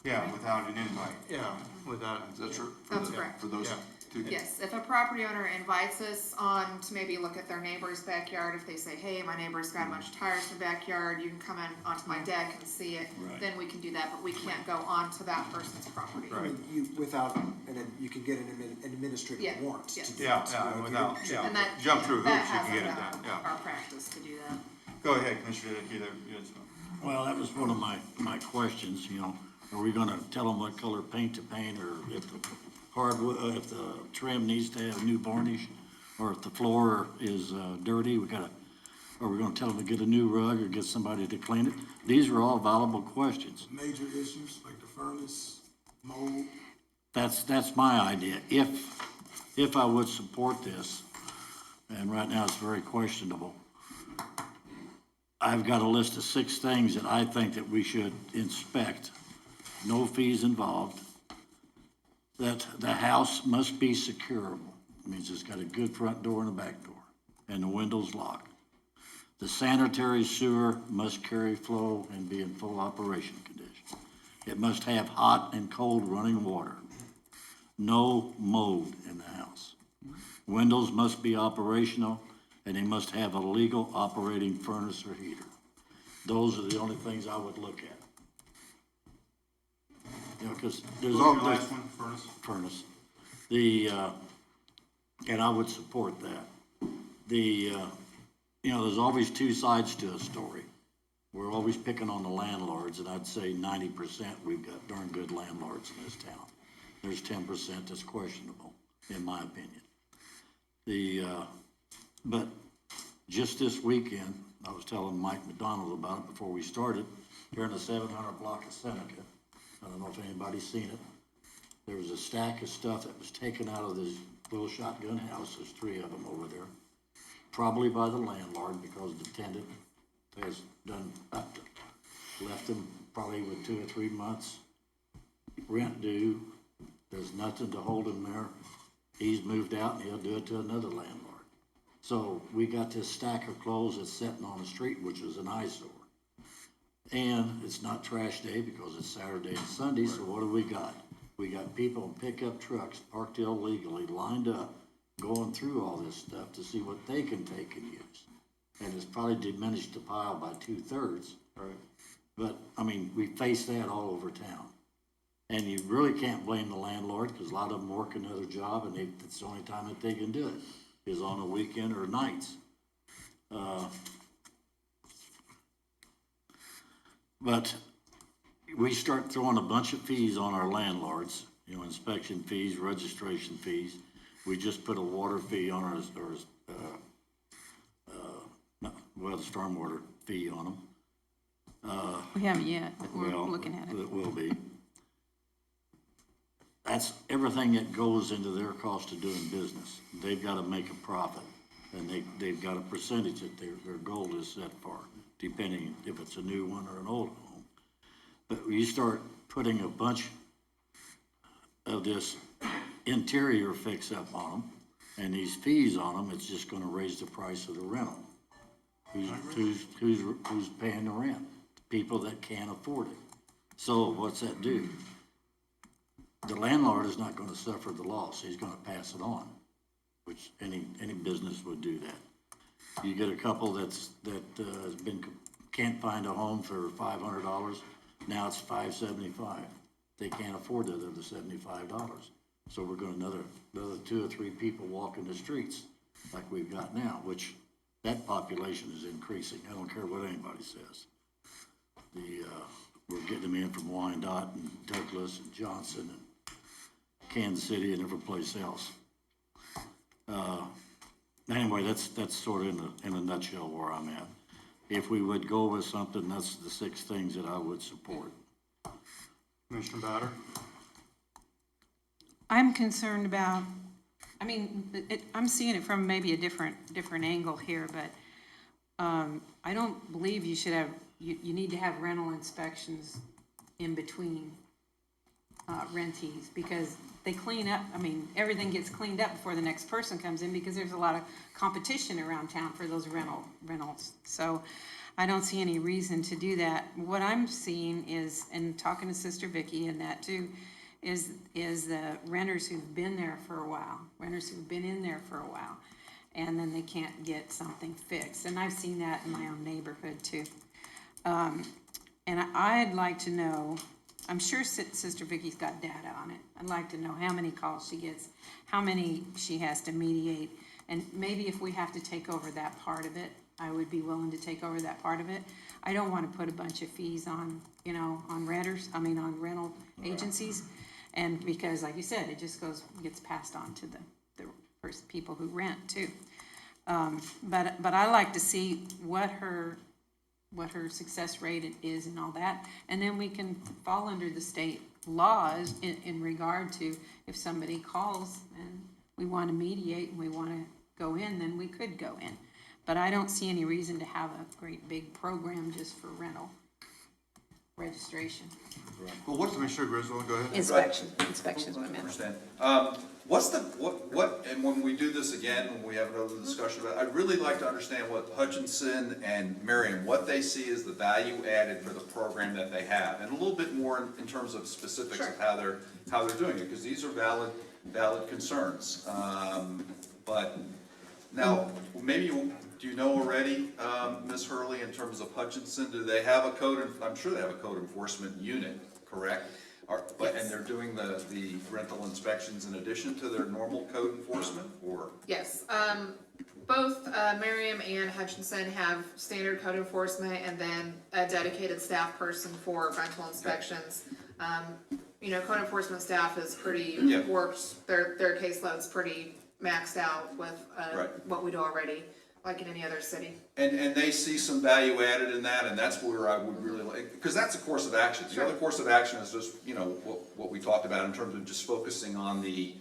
Speaker 1: Yeah, without an invite. Yeah, without.
Speaker 7: Is that true?
Speaker 11: That's correct.
Speaker 7: For those
Speaker 1: Yeah.
Speaker 7: two?
Speaker 11: Yes, if a property owner invites us on to maybe look at their neighbor's backyard, if they say, hey, my neighbor's got a bunch of tires in the backyard, you can come in onto my deck and see it,
Speaker 2: Right.
Speaker 11: then we can do that, but we can't go onto that person's property.
Speaker 6: I mean, you can get an administrative
Speaker 11: Yeah,
Speaker 6: warrant
Speaker 11: yes.
Speaker 6: to do
Speaker 1: Yeah,
Speaker 6: that.
Speaker 1: yeah, without,
Speaker 11: And that,
Speaker 1: jump through
Speaker 11: that
Speaker 1: hoops, you can get it
Speaker 11: hasn't
Speaker 1: done,
Speaker 11: been
Speaker 1: yeah.
Speaker 11: our practice to do that.
Speaker 1: Go ahead, Commissioner Dickey,
Speaker 2: Well, that was one of my questions, are we gonna tell them what color paint to paint, or if the hardwood, if the trim needs to have new varnish, or if the floor is, dirty, are we gonna tell them to get a new rug or get somebody to clean it? These are all valuable questions.
Speaker 12: Major issues like the furnace, mold.
Speaker 2: That's my idea. If I would support this, and right now it's very questionable, I've got a list of 6 things that I think that we should inspect, no fees involved. That the house must be securable, means it's got a good front door and a back door, and the windows locked. The sanitary sewer must carry flow and be in full operation condition. It must have hot and cold running water. No mold in the house. Windows must be operational, and they must have a legal operating furnace or heater. Those are the only things I would look at. Because there's
Speaker 1: What
Speaker 2: all
Speaker 1: was your
Speaker 2: this
Speaker 1: last one, furnace?
Speaker 2: furnace. And I would support that. There's always 2 sides to a story. We're always picking on the landlords, and I'd say 90% we've got darn good landlords in this town. There's 10% that's questionable, in my opinion. But just this weekend, I was telling Mike McDonald about it before we started, here in the 700 block of Seneca. I don't know if anybody's seen it. There was a stack of stuff that was taken out of this little shotgun house. There's 3 of them over there. Probably by the landlord, because the tenant has left them probably with 2 or 3 months rent due. There's nothing to hold him there. He's moved out and he'll do it to another landlord. So we got this stack of clothes that's sitting on the street, which is an eyesore. And it's not trash day because it's Saturday and Sunday, so what do we got? We got people in pickup trucks parked illegally, lined up, going through all this stuff to see what they can take and use. And it's probably diminished the pile by 2/3.
Speaker 1: Right.
Speaker 2: But, we face that all over town. And you really can't blame the landlord, because a lot of them work another job, and it's the only time that they can do it, is on a weekend or nights. But we start throwing a bunch of fees on our landlords, inspection fees, registration fees. We just put a water fee on well, the stormwater fee on them.
Speaker 9: We haven't yet, but we're
Speaker 2: Well,
Speaker 9: looking at it.
Speaker 2: it will be. That's everything that goes into their cost of doing business. They've got to make a profit, and they've got a percentage that their goal is set for, depending if it's a new one or an old home. But you start putting a bunch of this interior fix-up on them, and these fees on them, it's just gonna raise the price of the rental. Who's paying the rent? People that can't afford it. So what's that do? The landlord is not gonna suffer the loss, he's gonna pass it on, which any business would do that. You get a couple has can't find a home for $500, now it's $575. They can't afford the other $75. So we're going another 2 or 3 people walking the streets like we've got now, which that population is increasing. I don't care what anybody says. We're getting them in from Wyandotte and Douglas and Johnson and Kansas City and every place else. Anyway, that's sort of in a nutshell where I'm at. If we would go with something, that's the 6 things that I would support.
Speaker 1: Commissioner Bowder?
Speaker 9: I'm concerned about, I mean, I'm seeing it from maybe a different angle here, but I don't believe you should have, you need to have rental inspections in between rentees, because they clean up, I mean, everything gets cleaned up before the next person comes in, because there's a lot of competition around town for those rentals. So I don't see any reason to do that. What I'm seeing is, and talking to Sister Vicky and that too, is the renters who've been there for a while, renters who've been in there for a while, and then they can't get something fixed. And I've seen that in my own neighborhood too. And I'd like to know, I'm sure Sister Vicky's got data on it. I'd like to know how many calls she gets, how many she has to mediate, and maybe if we have to take over that part of it, I would be willing to take over that part of it. I don't want to put a bunch of fees on, on on rental agencies. And because, like you said, it just gets passed on to the first people who rent too. But I like to see what her success rate is and all that, and then we can fall under the state laws in regard to if somebody calls and we want to mediate and we want to go in, then we could go in. But I don't see any reason to have a great big program just for rental registration.
Speaker 1: Well, what's Commissioner Griswold, go ahead.
Speaker 9: Inspections, what I meant.
Speaker 7: Understand. And when we do this again, when we have another discussion about it, I'd really like to understand what Hutchinson and Merriam, what they see as the value added for the program that they have, and a little bit more in terms of specifics of how they're doing it, because these are valid concerns. But now, do you know already, Ms. Hurley, in terms of Hutchinson, do they have I'm sure they have a code enforcement unit, correct? And they're doing the rental inspections in addition to their normal code enforcement, or?
Speaker 11: Yes, both Merriam and Hutchinson have standard code enforcement and then a dedicated staff person for rental inspections. Code enforcement staff is pretty worked, their caseload's pretty maxed out with what we do already, like in any other city.
Speaker 7: And they see some value added in that, and that's where I would really like, because that's a course of action. The other course of action is just, what we talked about in terms of just focusing on the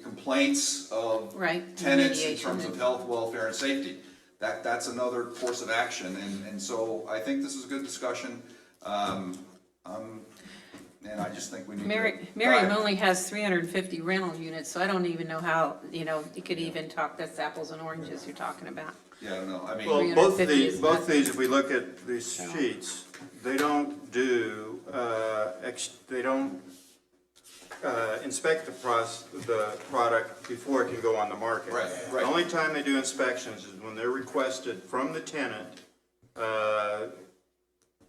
Speaker 7: complaints of tenants in terms of health, welfare, and safety. That's another course of action, and so I think this is a good discussion. And I just think we need
Speaker 9: Merriam only has 350 rental units, so I don't even know how, you could even talk, that's apples and oranges you're talking about.
Speaker 7: Yeah, I don't know, I mean.
Speaker 1: Well, both
Speaker 9: 350 is
Speaker 1: these, if we look at these sheets, they don't inspect the product before it can go on the market.
Speaker 7: Right.
Speaker 1: The only time they do inspections is when they're requested from the tenant,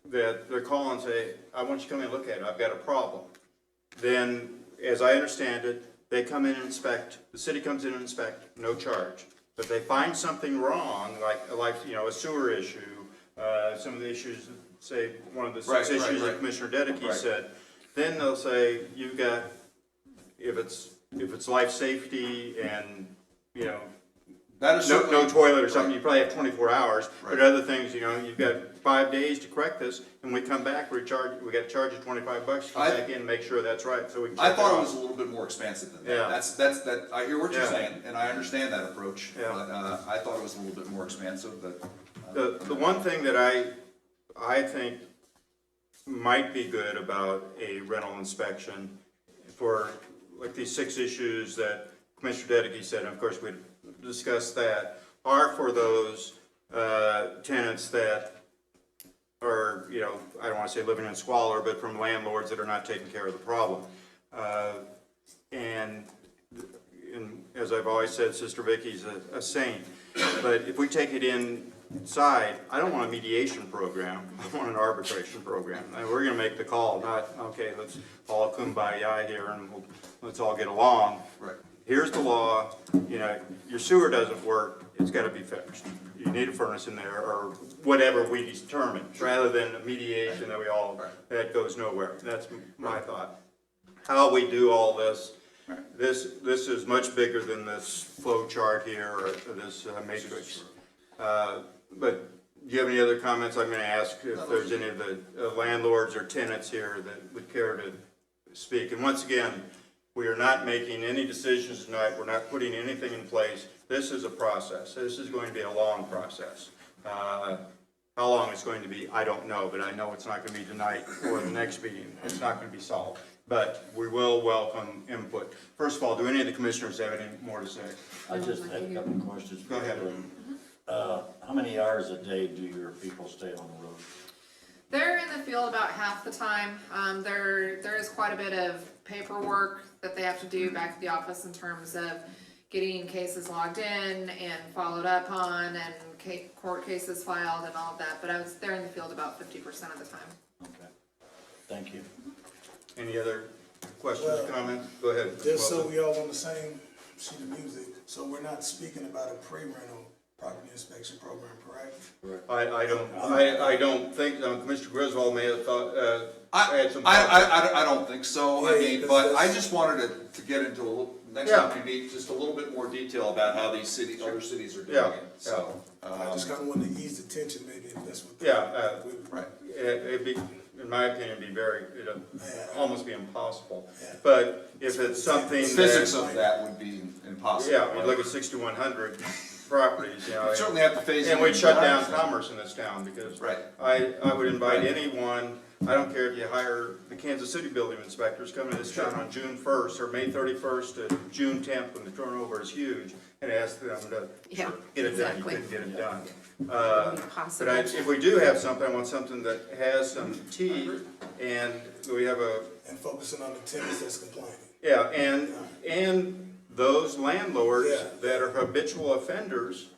Speaker 1: that they're calling and say, I want you to come in and look at it, I've got a problem. Then, as I understand it, they come in and inspect, the city comes in and inspect, no charge. But they find something wrong, like a sewer issue, some of the issues, say, one of the 6 issues that Commissioner Dedeke said, then they'll say, you've got, if it's life safety and,
Speaker 7: That is
Speaker 1: no
Speaker 7: certainly.
Speaker 1: toilet or something,
Speaker 7: Right.
Speaker 1: you probably have 24 hours. But
Speaker 7: Right.
Speaker 1: other things, you know, you've got 5 days to correct this, and we come back, we got to charge you $25 to come back in and make sure that's right, so we can check
Speaker 7: I thought it
Speaker 1: off.
Speaker 7: was a little bit more expansive than
Speaker 1: Yeah.
Speaker 7: that. That, I hear what you're
Speaker 1: Yeah.
Speaker 7: saying, and I understand that approach,
Speaker 1: Yeah.
Speaker 7: but, I thought it was a little bit more expansive, but.
Speaker 1: The one thing that I think might be good about a rental inspection for like these 6 issues that Commissioner Dedeky said, and of course we discussed that, are for those tenants that are, you know, I don't want to say living in squalor, but from landlords that are not taking care of the problem. And as I've always said, Sister Vicky's a saint. But if we take it inside, I don't want a mediation program. I want an arbitration program. And we're going to make the call, not, okay, let's all kumbaya here and let's all get along.
Speaker 7: Right.
Speaker 1: Here's the law, you know, your sewer doesn't work, it's got to be fixed. You need a furnace in there or whatever we determine, rather than a mediation that we all, that goes nowhere. That's my thought. How we do all this, this is much bigger than this flow chart here or this matrix. But do you have any other comments? I'm going to ask if there's any of the landlords or tenants here that would care to speak. And once again, we are not making any decisions tonight. We're not putting anything in place. This is a process. This is going to be a long process. How long it's going to be, I don't know, but I know it's not going to be tonight or the next meeting. It's not going to be solved. But we will welcome input. First of all, do any of the commissioners have any more to say?
Speaker 2: I just had a couple of questions.
Speaker 1: Go ahead.
Speaker 2: How many hours a day do your people stay on the road?
Speaker 11: They're in the field about half the time. There is quite a bit of paperwork that they have to do back at the office in terms of getting cases logged in and followed up on and court cases filed and all of that. But they're in the field about 50% of the time.
Speaker 2: Okay, thank you.
Speaker 1: Any other questions,
Speaker 12: Well,
Speaker 1: comments? Go ahead.
Speaker 12: Just so we all on the same sheet of music, so we're not speaking about a pre-rental property inspection program, correct?
Speaker 1: I don't think, Commissioner Griswold may have thought, had some.
Speaker 7: I don't think so, I
Speaker 12: Yeah,
Speaker 7: mean,
Speaker 12: because
Speaker 7: but I
Speaker 12: that's-
Speaker 7: just wanted to get into a little, next
Speaker 1: Yeah.
Speaker 7: time we meet, just a little bit more detail about how these other cities are doing
Speaker 1: Yeah,
Speaker 7: it, so.
Speaker 12: I just kinda wanted to ease the tension maybe if that's what.
Speaker 1: Yeah,
Speaker 7: Right.
Speaker 1: it'd be, in my opinion, it'd almost be impossible.
Speaker 12: Yeah.
Speaker 1: But if it's something
Speaker 7: The physics
Speaker 1: that,
Speaker 7: of that would be impossible.
Speaker 1: yeah, you look at 6,100 properties, you know.
Speaker 7: You certainly have to phase it
Speaker 1: And we'd
Speaker 7: in.
Speaker 1: shut down commerce in this town because
Speaker 7: Right.
Speaker 1: I would invite anyone, I don't care if you hire the Kansas City building inspectors, come to this town on June 1st or May 31st to June 10th when the turnover is huge and ask them to
Speaker 3: Yeah,
Speaker 1: get it done. You
Speaker 3: exactly.
Speaker 1: couldn't get it done.
Speaker 3: Impossible.
Speaker 1: But if we do have something, I want something that has some teeth and we have
Speaker 12: And focusing on the tenants that's complaining.
Speaker 1: yeah, and those landlords
Speaker 12: Yeah.
Speaker 1: that are habitual offenders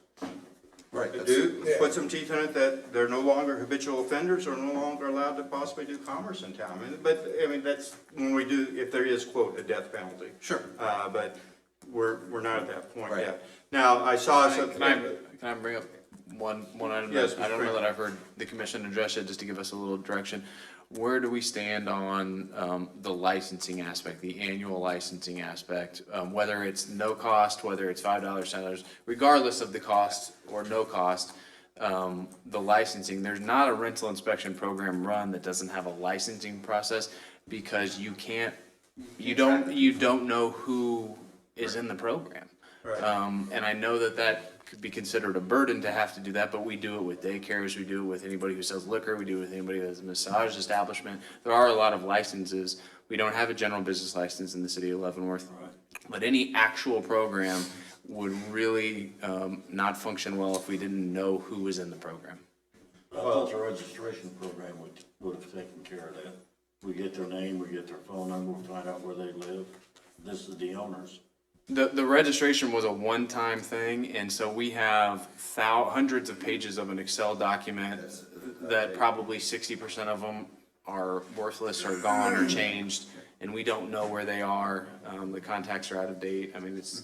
Speaker 7: Right.
Speaker 1: do
Speaker 12: Yeah.
Speaker 1: put some teeth in it that they're no longer habitual offenders or no longer allowed to possibly do commerce in town. But that's when we do, if there is, quote, a death penalty.
Speaker 7: Sure.
Speaker 1: But we're not at that point
Speaker 7: Right.
Speaker 1: yet. Now, I saw something.
Speaker 4: Can I bring up one item?
Speaker 1: Yes,
Speaker 4: that I don't
Speaker 1: Mr.
Speaker 4: know that I've heard the commission address it, just to give us a little direction. Where do we stand on the licensing aspect, the annual licensing aspect? Whether it's no cost, whether it's $5, $10, regardless of the cost or no cost, the licensing, there's not a rental inspection program run that doesn't have a licensing process because you don't know who is in the program.
Speaker 1: Right.
Speaker 4: And I know that could be considered a burden to have to do that, but we do it with daycares, we do it with anybody who sells liquor, we do it with anybody who has a massage establishment. There are a lot of licenses. We don't have a general business license in the city of Leavenworth. But any actual program would really not function well if we didn't know who was in the program.
Speaker 2: I thought the registration program would have taken care of that. We get their name, we get their phone number, we find out where they live. This is the owners.
Speaker 4: The registration was a one-time thing, and so we have hundreds of pages of an Excel document that probably 60% of them are worthless or gone or changed, and we don't know where they are. The contacts are out of date. I mean, it's.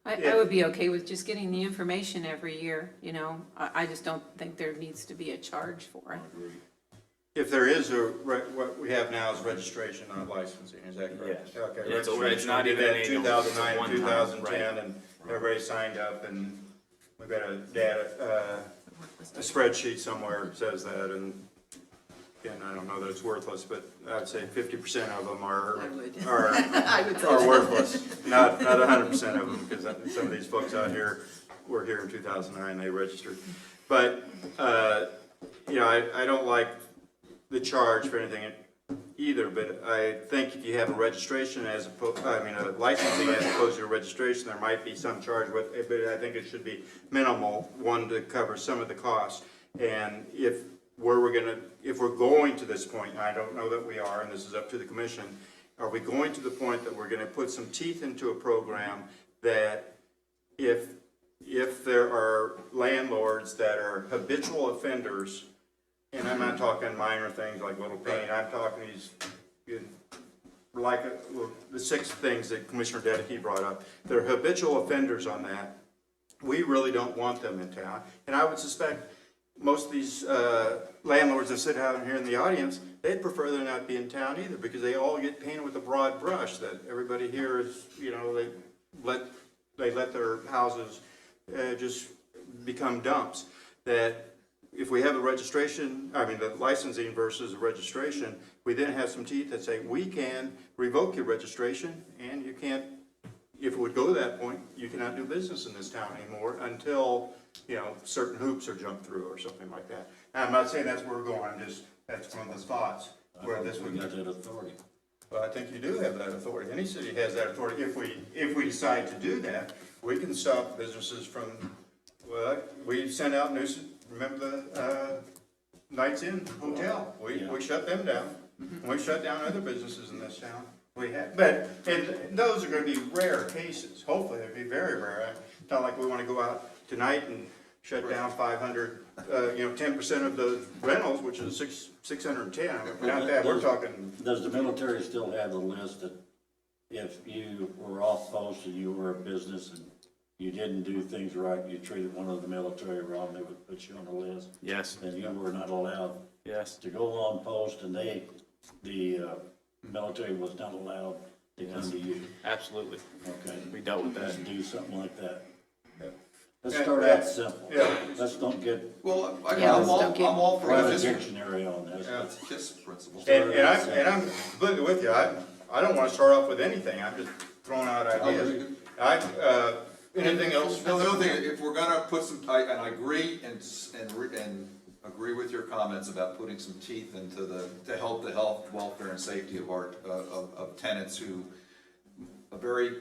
Speaker 9: I would be okay with just getting the information every year, you know? I just don't think there needs to be a charge for it.
Speaker 1: If there is what we have now is registration, not licensing, is that correct?
Speaker 4: Yes.
Speaker 1: Okay,
Speaker 4: It's
Speaker 1: registration,
Speaker 4: not
Speaker 1: we did
Speaker 4: even
Speaker 1: that in
Speaker 4: annual, it's a
Speaker 1: 2009 and
Speaker 4: one-time,
Speaker 1: 2010,
Speaker 4: right.
Speaker 1: and everybody signed up, and we've got a spreadsheet somewhere that says that, and I don't know that it's worthless, but I'd say 50% of them are worthless. Not 100% of them, because some of these folks out here were here in 2009, they registered. But, I don't like the charge for anything either, but I think if you have a registration a licensing as opposed to a registration, there might be some charge with it, but I think it should be minimal, one to cover some of the costs. And if we're going to this point, and I don't know that we are, and this is up to the commission, are we going to the point that we're gonna put some teeth into a program that if there are landlords that are habitual offenders, and I'm not talking minor things like little paint, I'm talking the 6 things that Commissioner Dedeke brought up, they're habitual offenders on that. We really don't want them in town, and I would suspect most of these landlords that sit out here in the audience, they'd prefer they not be in town either, because they all get painted with a broad brush, that everybody here is, they let their houses just become dumps. That if we have the licensing versus the registration, we then have some teeth that say, we can revoke your registration, and you can't, if it would go to that point, you cannot do business in this town anymore until, certain hoops are jumped through or something like that. Now, I'm not saying that's where we're going, that's one of the thoughts, where this would.
Speaker 2: We got that authority.
Speaker 1: Well, I think you do have that authority. Any city has that authority. If we decide to do that, we can stop businesses from, we send out notices. Remember the Knights Inn Hotel? We shut them down. And we shut down other businesses in this town. And those are gonna be rare cases. Hopefully, they'll be very rare. It's not like we wanna go out tonight and shut down 500, 10% of the rentals, which is 610. Not that, we're talking.
Speaker 2: Does the military still have the list that if you were off post and you were a business and you didn't do things right, you treated one of the military wrong, they would put you on the list?
Speaker 4: Yes.
Speaker 2: And you were not allowed
Speaker 4: Yes.
Speaker 2: to go on post, and the military was not allowed to come to you?
Speaker 4: Absolutely.
Speaker 2: Okay.
Speaker 4: We dealt with
Speaker 2: Let's
Speaker 4: that.
Speaker 2: do something like that. Let's
Speaker 1: Yeah,
Speaker 2: start out simple.
Speaker 1: Yeah.
Speaker 2: Let's don't get
Speaker 7: Well, I'm
Speaker 3: Yeah,
Speaker 7: all for
Speaker 2: write a
Speaker 7: this.
Speaker 2: dictionary on this.
Speaker 1: Yeah.
Speaker 7: Let's just principles.
Speaker 1: And I'm completely with you. I don't wanna start off with anything. I'm just throwing out ideas. Anything else?
Speaker 7: No, the other thing, if we're gonna put some, and I agree and agree with your comments about putting some teeth into to help the health, welfare, and safety of our, of tenants who, a very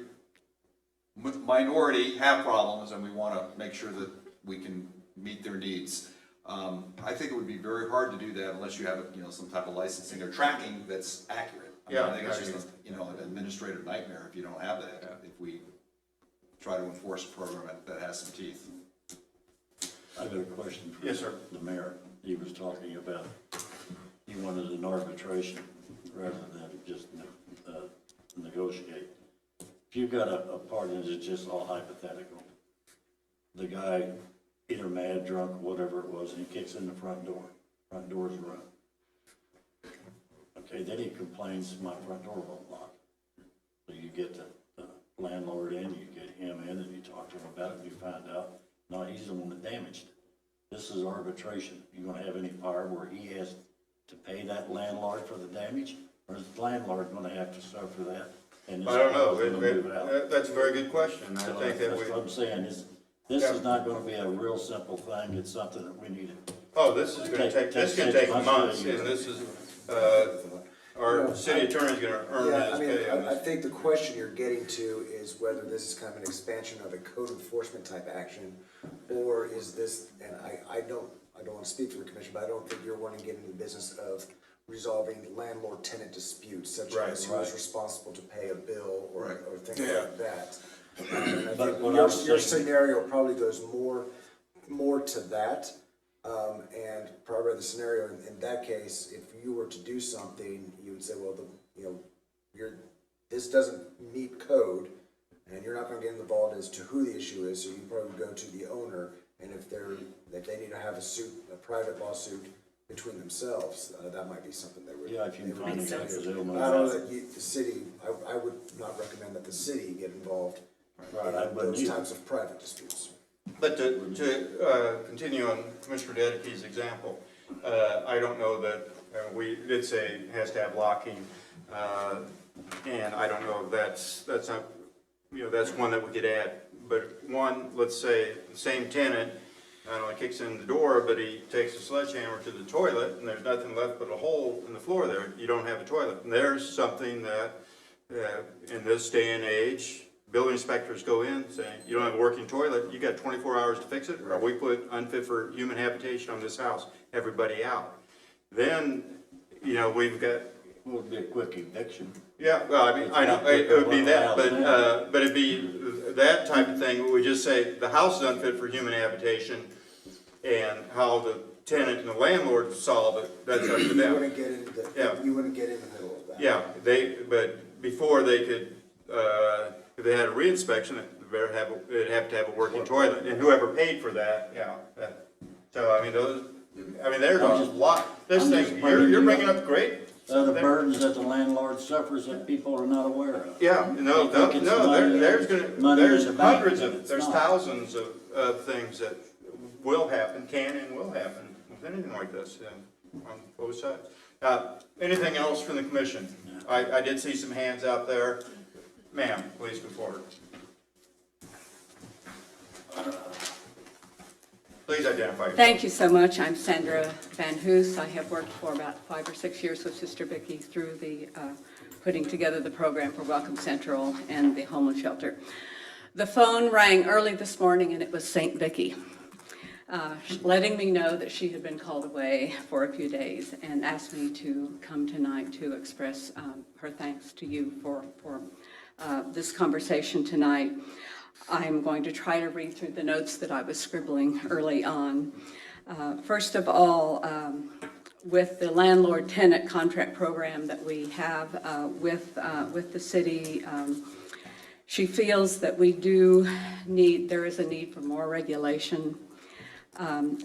Speaker 7: minority have problems, and we wanna make sure that we can meet their needs. I think it would be very hard to do that unless you have, some type of licensing or tracking that's accurate. I think it's just, an administrative nightmare if you don't have that, if we try to enforce a program that has some teeth.
Speaker 2: I've got a question for
Speaker 1: Yes, sir.
Speaker 2: the mayor. He was talking about, he wanted an arbitration rather than just negotiate. If you've got a party and it's just all hypothetical, the guy either mad, drunk, whatever it was, and he kicks in the front door's run. Okay, then he complains, my front door won't lock. So you get the landlord in, you get him in, and you talk to him about it, and you find out, no, he's the one that damaged it. This is arbitration. You gonna have any power where he has to pay that landlord for the damage? Or is the landlord gonna have to suffer that? And
Speaker 1: I don't
Speaker 2: this gonna move
Speaker 1: know.
Speaker 2: out?
Speaker 1: That's a very good question. I
Speaker 2: So
Speaker 1: think that
Speaker 2: that's what I'm saying, this
Speaker 1: Yeah.
Speaker 2: is not gonna be a real simple thing. It's something that we need to.
Speaker 1: this is gonna take, this is gonna take months, and this is, our city attorney's gonna earn his pay on
Speaker 6: I
Speaker 1: this.
Speaker 6: think the question you're getting to is whether this is kind of an expansion of a code enforcement type action, or is this, and I don't wanna speak for the commission, but I don't think you're wanting to get into the business of resolving landlord-tenant disputes, such as who is responsible to pay a bill or things like that. And I
Speaker 2: But
Speaker 6: think
Speaker 2: what
Speaker 6: your
Speaker 2: I'm saying-
Speaker 6: scenario probably goes more to that. And probably the scenario in that case, if you were to do something, you would say, well, this doesn't meet code, and you're not gonna get involved as to who the issue is, so you probably go to the owner, and if they need to have a private lawsuit between themselves, that might be something they would.
Speaker 2: Yeah, if you can find
Speaker 6: they would
Speaker 2: exactly
Speaker 6: do.
Speaker 2: they'll move
Speaker 6: I don't know
Speaker 2: out.
Speaker 6: that the city, I would not recommend that the city get involved
Speaker 2: Right, I
Speaker 6: in
Speaker 2: wouldn't
Speaker 6: those
Speaker 2: either.
Speaker 6: types of private disputes.
Speaker 1: But to continue on Commissioner Dedekey's example, I don't know that, we did say it has to have locking, and I don't know if that's not, that's one that we could add. But one, let's say, the same tenant, I don't know, kicks in the door, but he takes a sledgehammer to the toilet, and there's nothing left but a hole in the floor there, you don't have a toilet. And there's something that, in this day and age, building inspectors go in saying, you don't have a working toilet, you got 24 hours to fix it, or we put unfit for human habitation on this house, everybody out. Then, we've got,
Speaker 2: Would be a quick eviction.
Speaker 1: yeah, well, I mean, I know, it would be that, but it'd be that type of thing, we just say, the house is unfit for human habitation, and how the tenant and the landlord solve it, that's up to
Speaker 6: You
Speaker 1: them.
Speaker 6: wouldn't get into
Speaker 1: Yeah.
Speaker 6: you wouldn't get in the middle of that.
Speaker 1: Yeah, but before they could, if they had a reinspection, they'd have to have a working toilet, and whoever paid for that, so, I mean, there's a lot, this
Speaker 2: I'm just
Speaker 1: thing,
Speaker 2: bringing
Speaker 1: you're
Speaker 2: you
Speaker 1: bringing
Speaker 2: up.
Speaker 1: up great.
Speaker 2: Other burdens that the landlord suffers that people are not aware of.
Speaker 1: Yeah, no,
Speaker 2: They think it's money
Speaker 1: there's
Speaker 2: in the bank,
Speaker 1: hundreds
Speaker 2: but
Speaker 1: of,
Speaker 2: it's
Speaker 1: there's
Speaker 2: not.
Speaker 1: thousands of things that will happen, can and will happen with anything like this, on both sides. Anything else from the commission? I did see some hands out there. Ma'am, please come forward. Please identify yourself.
Speaker 13: Thank you so much. I'm Sandra Van Hoos. I have worked for about 5 or 6 years with Sister Vicky through the putting together the program for Welcome Central and the homeless shelter. The phone rang early this morning, and it was St. Vicky, letting me know that she had been called away for a few days and asked me to come tonight to express her thanks to you for this conversation tonight. I'm going to try to read through the notes that I was scribbling early on. First of all, with the landlord-tenant contract program that we have with the city, she feels that there is a need for more regulation.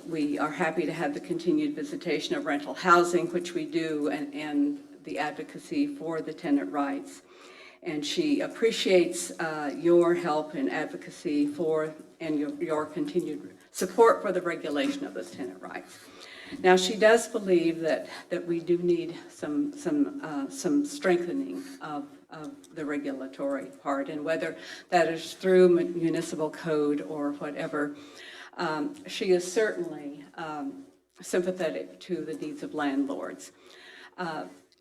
Speaker 13: We are happy to have the continued visitation of rental housing, which we do, and the advocacy for the tenant rights. And she appreciates your help and advocacy for, and your continued support for the regulation of those tenant rights. Now, she does believe that we do need some strengthening of the regulatory part, and whether that is through municipal code or whatever. She is certainly sympathetic to the needs of landlords.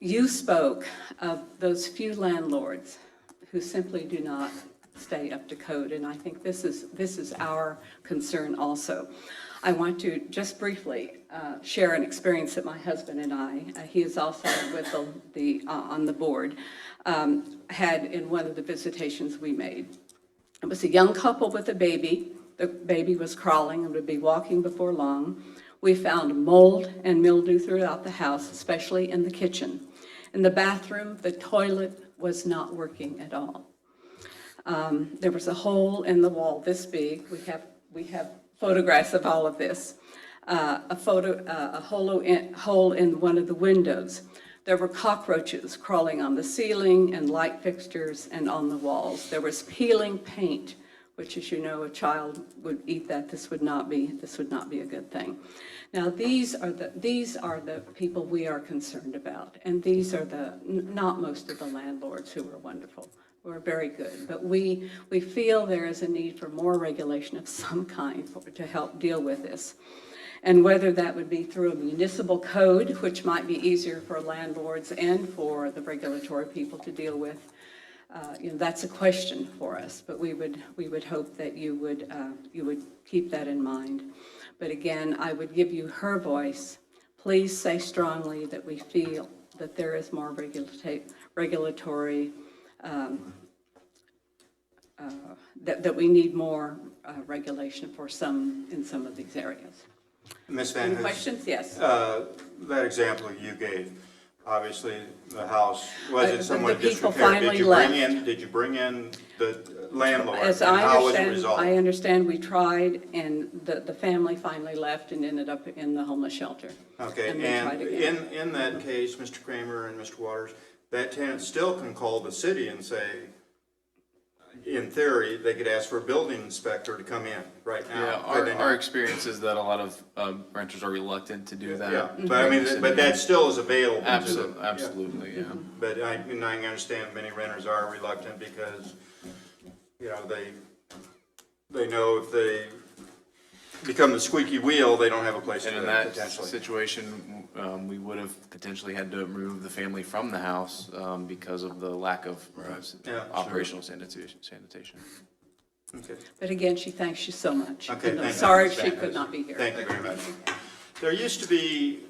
Speaker 13: You spoke of those few landlords who simply do not stay up to code, and I think this is our concern also. I want to just briefly share an experience that my husband and I, he is also with on the board, had in one of the visitations we made. It was a young couple with a baby. The baby was crawling and would be walking before long. We found mold and mildew throughout the house, especially in the kitchen. In the bathroom, the toilet was not working at all. There was a hole in the wall this big. We have photographs of all of this. A hole in one of the windows. There were cockroaches crawling on the ceiling and light fixtures and on the walls. There was peeling paint, which, as you know, a child would eat that. This would not be a good thing. Now, these are the people we are concerned about, and these are not most of the landlords who are wonderful, who are very good, but we feel there is a need for more regulation of some kind to help deal with this. And whether that would be through a municipal code, which might be easier for landlords and for the regulatory people to deal with, that's a question for us, but we would hope that you would keep that in mind. But again, I would give you her voice. Please say strongly that we feel that there is more regulatory, that we need more regulation in some of these areas.
Speaker 1: Ms. Van
Speaker 13: Any
Speaker 1: Hoos,
Speaker 13: questions? Yes.
Speaker 1: that example you gave, obviously, the house, was
Speaker 13: The
Speaker 1: it somewhat
Speaker 13: people
Speaker 1: disrepair?
Speaker 13: finally left.
Speaker 1: Did you bring in the landlord?
Speaker 13: As
Speaker 1: And how was it
Speaker 13: I
Speaker 1: resolved?
Speaker 13: understand we tried, and the family finally left and ended up in the homeless shelter.
Speaker 1: Okay,
Speaker 13: And we tried again.
Speaker 1: and in that case, Mr. Kramer and Mr. Waters, that tenant still can call the city and say, in theory, they could ask for a building inspector to come in right now.
Speaker 4: Yeah,
Speaker 1: but they
Speaker 4: our
Speaker 1: don't.
Speaker 4: experience is that a lot of renters are reluctant to do that.
Speaker 1: Yeah, but I mean, but that still is available to them.
Speaker 4: Absolutely, absolutely, yeah.
Speaker 1: But I understand many renters are reluctant because, you know, they know if they become the squeaky wheel, they don't have a place to
Speaker 4: And in
Speaker 1: live
Speaker 4: that
Speaker 1: potentially.
Speaker 4: situation, we would have potentially had to remove the family from the house because of the lack of
Speaker 1: Yeah,
Speaker 4: operational sanitation.
Speaker 1: Okay.
Speaker 13: But again, she thanks you so much.
Speaker 1: Okay,
Speaker 13: And I'm
Speaker 1: thank you.
Speaker 13: sorry she could not be here.
Speaker 1: Thank you very much. There used to be,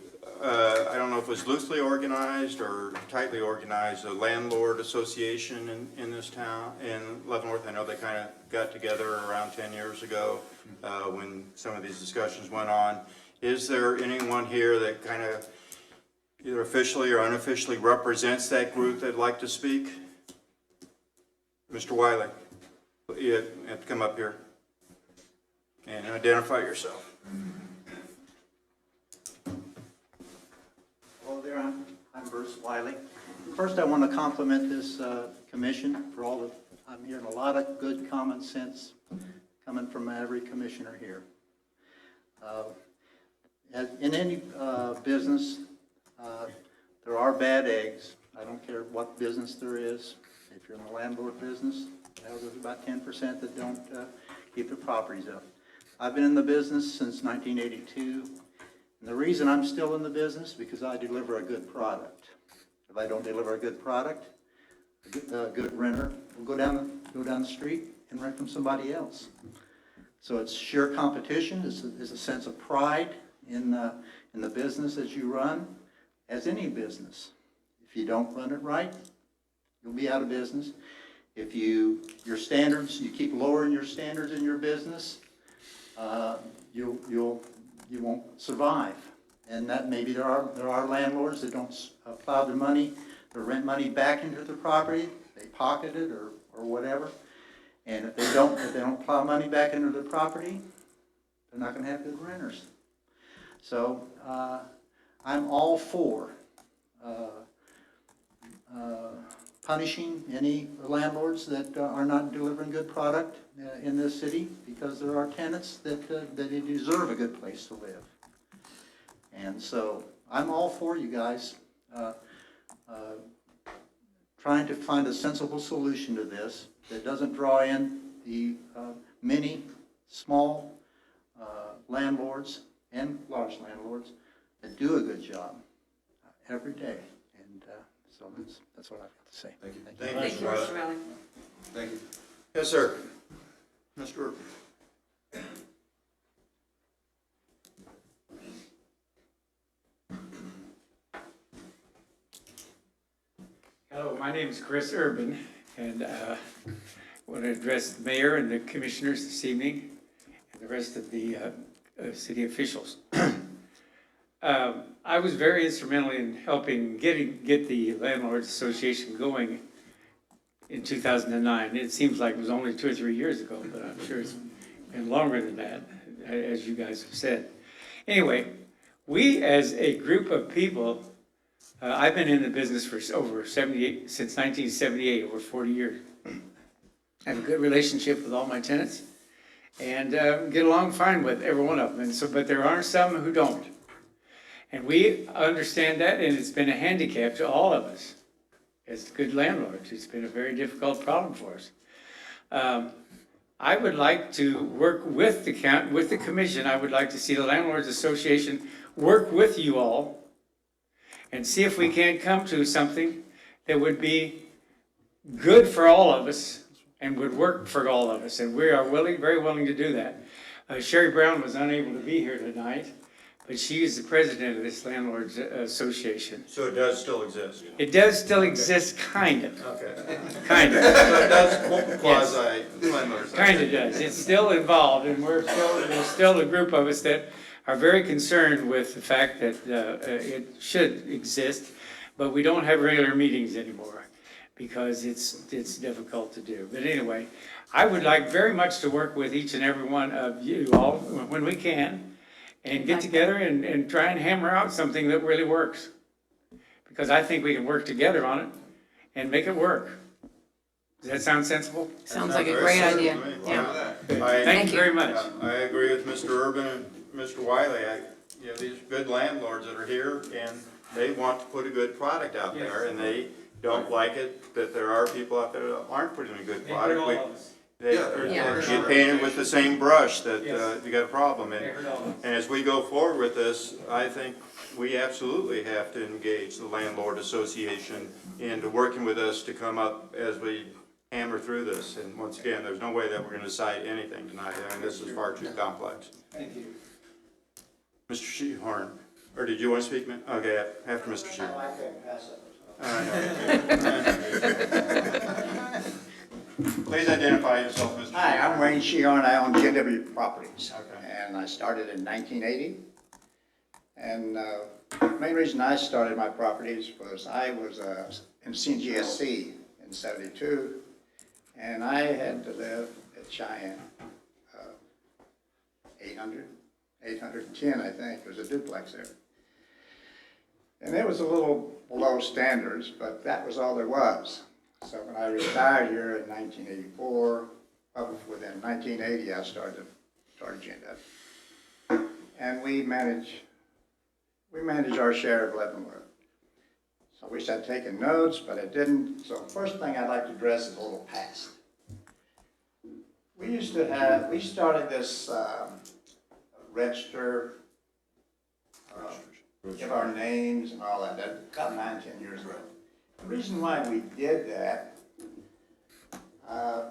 Speaker 1: I don't know if it was loosely organized or tightly organized, a landlord association in this town, in Leavenworth. I know they kind of got together around 10 years ago when some of these discussions went on. Is there anyone here that kind of either officially or unofficially represents that group that'd like to speak? Mr. Wiley, you have to come up here and identify yourself.
Speaker 14: Hello there, I'm Bruce Wiley. First, I want to compliment this commission for all the, I'm hearing a lot of good common sense coming from every commissioner here. In any business, there are bad eggs. I don't care what business there is. If you're in the landlord business, there's about 10% that don't keep their properties up. I've been in the business since 1982. And the reason I'm still in the business is because I deliver a good product. If I don't deliver a good product, a good renter will go down the street and rent from somebody else. So it's sheer competition. It's a sense of pride in the business that you run, as any business. If you don't run it right, you'll be out of business. If your standards, you keep lowering your standards in your business, you won't survive. And that maybe there are landlords that don't plow their money, their rent money back into their property, they pocket it or whatever. And if they don't plow money back into their property, they're not gonna have good renters. So I'm all for punishing any landlords that are not delivering good product in this city, because there are tenants that they deserve a good place to live. And so I'm all for you guys trying to find a sensible solution to this that doesn't draw in the many small landlords and large landlords that do a good job every day. And so that's what I've got to say.
Speaker 7: Thank you.
Speaker 1: Thank you,
Speaker 8: Mr. Riley.
Speaker 7: Thank you.
Speaker 1: Yes, sir. Mr.
Speaker 15: Hello, my name is Chris Urban, and I want to address the mayor and the commissioners this evening, and the rest of the city officials. I was very instrumental in helping get the Landlords Association going in 2009. It seems like it was only 2 or 3 years ago, but I'm sure it's been longer than that, as you guys have said. Anyway, we as a group of people, I've been in the business for over 78, since 1978, over 40 years. I have a good relationship with all my tenants and get along fine with every one of them. And so, but there are some who don't. And we understand that, and it's been a handicap to all of us as good landlords. It's been a very difficult problem for us. I would like to work with the commission. I would like to see the Landlords Association work with you all and see if we can't come to something that would be good for all of us and would work for all of us. And we are very willing to do that. Sherry Brown was unable to be here tonight, but she is the president of this Landlords Association.
Speaker 1: So it does still exist?
Speaker 15: It does still exist, kind of.
Speaker 1: Okay.
Speaker 15: Kind of.
Speaker 1: So it does quasi-landlords?
Speaker 15: Kind of does. It's still involved, and there's still a group of us that are very concerned with the fact that it should exist, but we don't have regular meetings anymore because it's difficult to do. But anyway, I would like very much to work with each and every one of you all when we can and get together and try and hammer out something that really works. Because I think we can work together on it and make it work. Does that sound sensible?
Speaker 3: Sounds like a great idea, yeah.
Speaker 15: Thank you very much.
Speaker 1: I agree with Mr. Urban and Mr. Wiley. You know, these are good landlords that are here, and they want to put a good product out there, and they don't like it that there are people out there that aren't putting a good product. You painted with the same brush that you got a problem. And as we go forward with this, I think we absolutely have to engage the landlord association into working with us to come up as we hammer through this. And once again, there's no way that we're going to decide anything tonight. I mean, this is far too complex.
Speaker 15: Thank you.
Speaker 1: Mr. Shehorn, or did you want to speak? Okay, after Mr. Shehorn.
Speaker 10: I couldn't pass it.
Speaker 1: Please identify yourself, Mr. Shehorn.
Speaker 14: Hi, I'm Wayne Sheehan. I own GW Properties.
Speaker 1: Okay.
Speaker 14: And I started in 1980. And the main reason I started my properties was I was in CGSC in 72. And I had to live at Cheyenne, 810, I think. There was a duplex there. And it was a little below standards, but that was all there was. So when I retired here in 1984, within 1980, I started GNW. And we manage our share of Leavenworth. So I wish I'd taken notes, but I didn't. So first thing I'd like to address is a little past. We started this register, give our names and all that, about 9-10 years ago. The reason why we did that,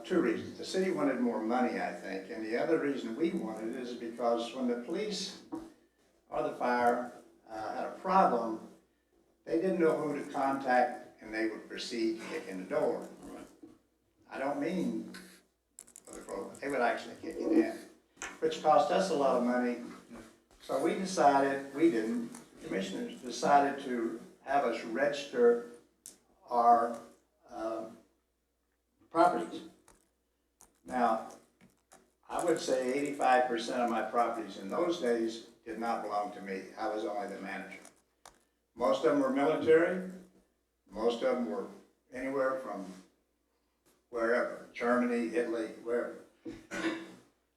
Speaker 14: two reasons. The city wanted more money, I think, and the other reason we wanted it is because when the police or the fire had a problem, they didn't know who to contact and they would proceed to kick in the door. I don't mean for the program, they would actually kick it in, which cost us a lot of money. So we decided, the commissioners decided to have us register our properties. Now, I would say 85% of my properties in those days did not belong to me. I was only the manager. Most of them were military. Most of them were anywhere from wherever, Germany, Italy, wherever.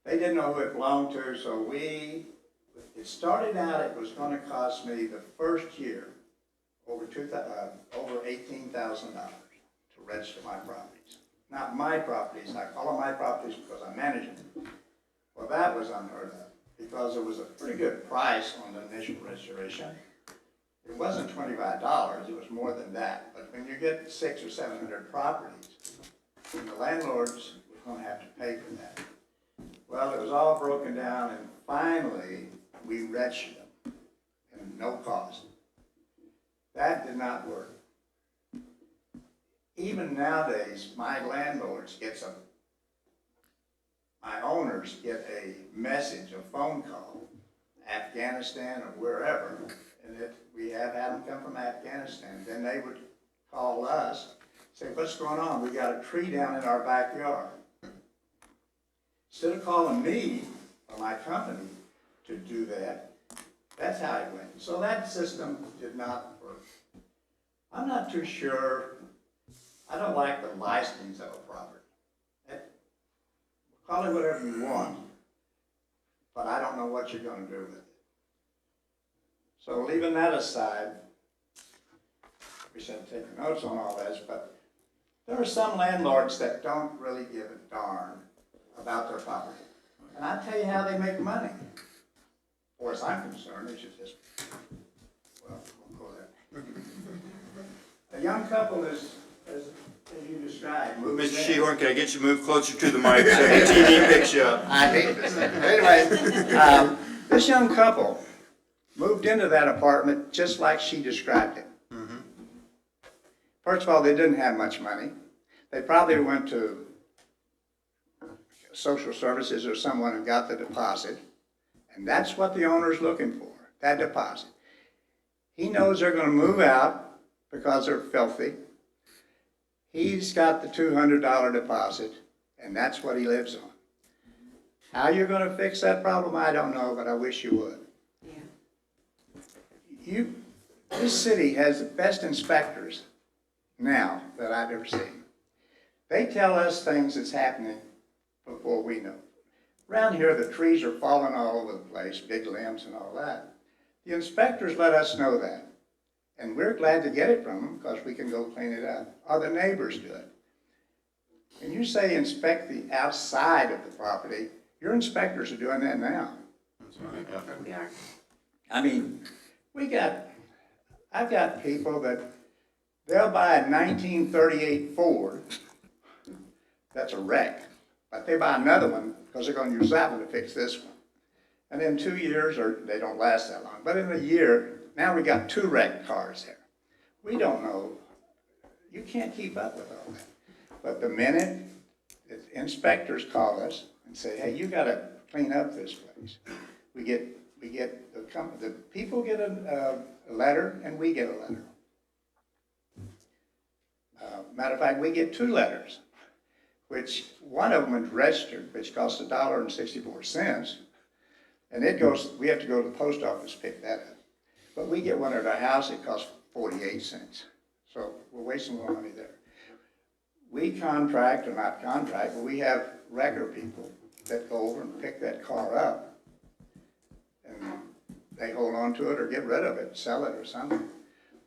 Speaker 14: They didn't know who it belonged to, so it started out, it was going to cost me the first year over $18,000 to register my properties. Not my properties, I call them my properties because I manage them. Well, that was unheard of because it was a pretty good price on the initial registration. It wasn't $25, it was more than that. But when you get 600 or 700 properties, the landlords were going to have to pay for that. Well, it was all broken down, and finally, we registered them at no cost. That did not work. Even nowadays, my owners get a message, a phone call, Afghanistan or wherever, and we have had them come from Afghanistan. Then they would call us, say, what's going on? We got a tree down in our backyard. Instead of calling me or my company to do that, that's how it went. So that system did not work. I'm not too sure. I don't like the licensing of a property. Call it whatever you want, but I don't know what you're going to do with it. So leaving that aside, we should take notes on all this, but there are some landlords that don't really give a darn about their property. And I tell you how they make money. As far as I'm concerned, they should just, well, we'll go there. A young couple is, as you described, moves
Speaker 1: Mr.
Speaker 14: in.
Speaker 1: Shehorn, can I get you to move closer to the mic so the TV picks you up?
Speaker 14: I hate this. Anyway, this young couple moved into that apartment just like she described it.
Speaker 1: Mm-hmm.
Speaker 14: First of all, they didn't have much money. They probably went to social services or someone and got the deposit. And that's what the owner's looking for, that deposit. He knows they're going to move out because they're filthy. He's got the $200 deposit, and that's what he lives on. How you're going to fix that problem, I don't know, but I wish you would.
Speaker 3: Yeah.
Speaker 14: This city has the best inspectors now that I've ever seen. They tell us things that's happening before we know. Around here, the trees are falling all over the place, big limbs and all that. The inspectors let us know that, and we're glad to get it from them because we can go clean it up, or the neighbors do it. When you say inspect the outside of the property, your inspectors are doing that now.
Speaker 1: That's right, yeah.
Speaker 3: We are.
Speaker 14: I mean, I've got people that, they'll buy a 1938 Ford, that's a wreck, but they buy another one because they're gonna use that one to fix this one. And in 2 years, or they don't last that long, but in a year, now we got 2 wrecked cars there. We don't know, you can't keep up with all that. But the minute the inspectors call us and say, hey, you gotta clean up this place, we get the people get a letter and we get a letter. Matter of fact, we get 2 letters, which one of them is registered, which costs $1.64. And it goes, we have to go to the post office to pick that up. But we get one at our house, it costs 48 cents. So we're wasting a lot of money there. We contract, or not contract, but we have regular people that go over and pick that car up. And they hold on to it or get rid of it, sell it or something.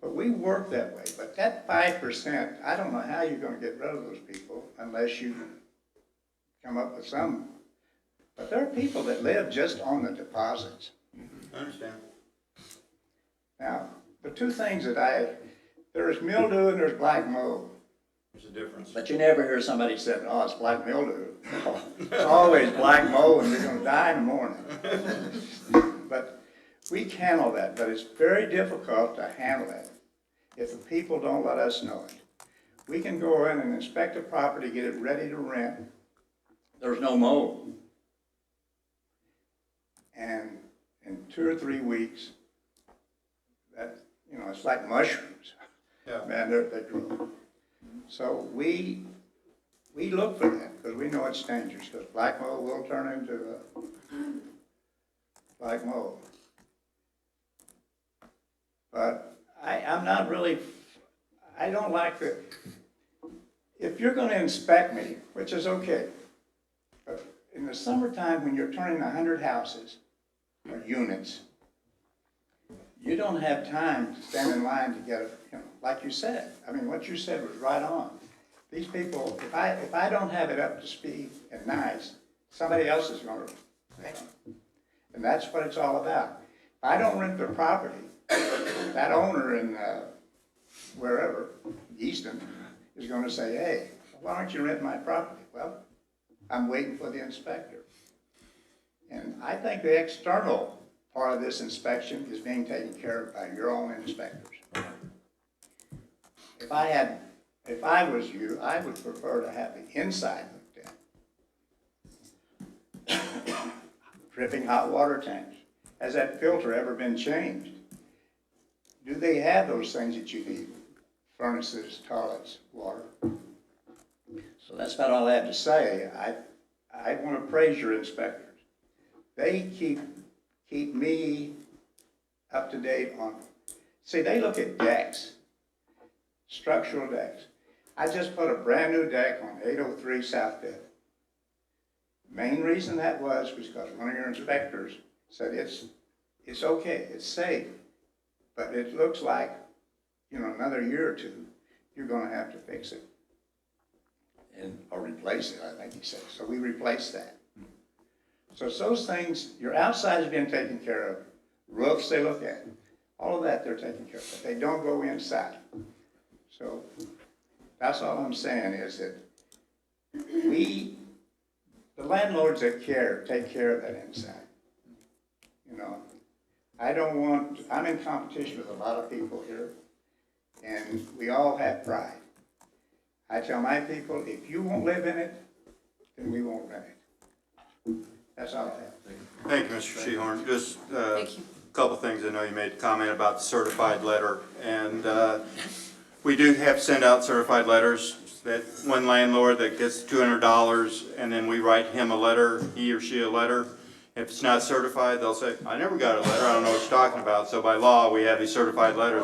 Speaker 14: But we work that way. But that 5%, I don't know how you're gonna get rid of those people unless you come up with some. But there are people that live just on the deposits.
Speaker 1: I understand.
Speaker 14: Now, the 2 things that there's mildew and there's black mold.
Speaker 1: There's a difference.
Speaker 14: But you never hear somebody say, oh, it's black mildew. No, it's always black mold and you're gonna die in the morning. But we handle that, but it's very difficult to handle that if the people don't let us know it. We can go in and inspect a property, get it ready to rent. There's no mold. And in 2 or 3 weeks, it's like mushrooms.
Speaker 1: Yeah.
Speaker 14: Man, they grow. So we look for that because we know it's dangerous because black mold will turn into black mold. But I'm not really, I don't like the, if you're gonna inspect me, which is okay, but in the summertime when you're turning 100 houses or units, you don't have time to stand in line to get it, like you said. I mean, what you said was right on. These people, if I don't have it up to speed and nice, somebody else is gonna, and that's what it's all about. If I don't rent their property, that owner in wherever, Easton, is gonna say, hey, why don't you rent my property? Well, I'm waiting for the inspector. And I think the external part of this inspection is being taken care of by your own inspectors. If I was you, I would prefer to have the inside looked at. Dripping hot water tanks. Has that filter ever been changed? Do they have those things that you need? Furnaces, toilets, water. So that's about all I have to say. I want to praise your inspectors. They keep me up to date on, see, they look at decks, structural decks. I just put a brand new deck on 803 South 5th. Main reason that was because one of your inspectors said it's okay, it's safe, but it looks like, another year or 2, you're gonna have to fix it. Or replace it, I think he said. So we replaced that. So it's those things, your outside is being taken care of, roofs they look at, all of that they're taking care of, but they don't go inside. So that's all I'm saying is that the landlords that take care of that inside. I'm in competition with a lot of people here, and we all have pride. I tell my people, if you won't live in it, then we won't rent it. That's all I have.
Speaker 1: Thank you, Mr. Shehorn. Just
Speaker 3: Thank you.
Speaker 1: a couple things. I know you made a comment about the certified letter, and we do have to send out certified letters. That one landlord that gets $200, and then we write him a letter, he or she a letter, If it's not certified, they'll say, I never got a letter, I don't know what you're talking about. So by law, we have these certified letters.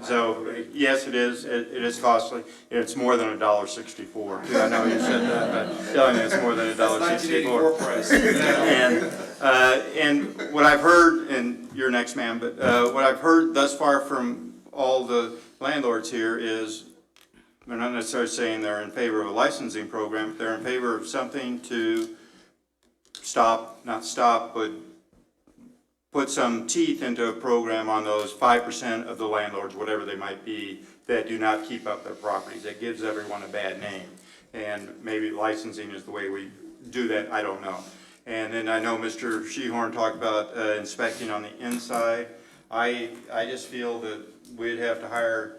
Speaker 1: So yes, it is costly. It's more than $1.64. I know you said that, but telling you it's more than $1.64.
Speaker 7: price.
Speaker 1: And what I've heard, and you're next, ma'am, but what I've heard thus far from all the landlords here is they're not necessarily saying they're in favor of a licensing program, but they're in favor of something to but put some teeth into a program on those 5% of the landlords, whatever they might be, that do not keep up their properties. That gives everyone a bad name. And maybe licensing is the way we do that, I don't know. And then I know Mr. Shehorn talked about inspecting on the inside. I just feel that we'd have to hire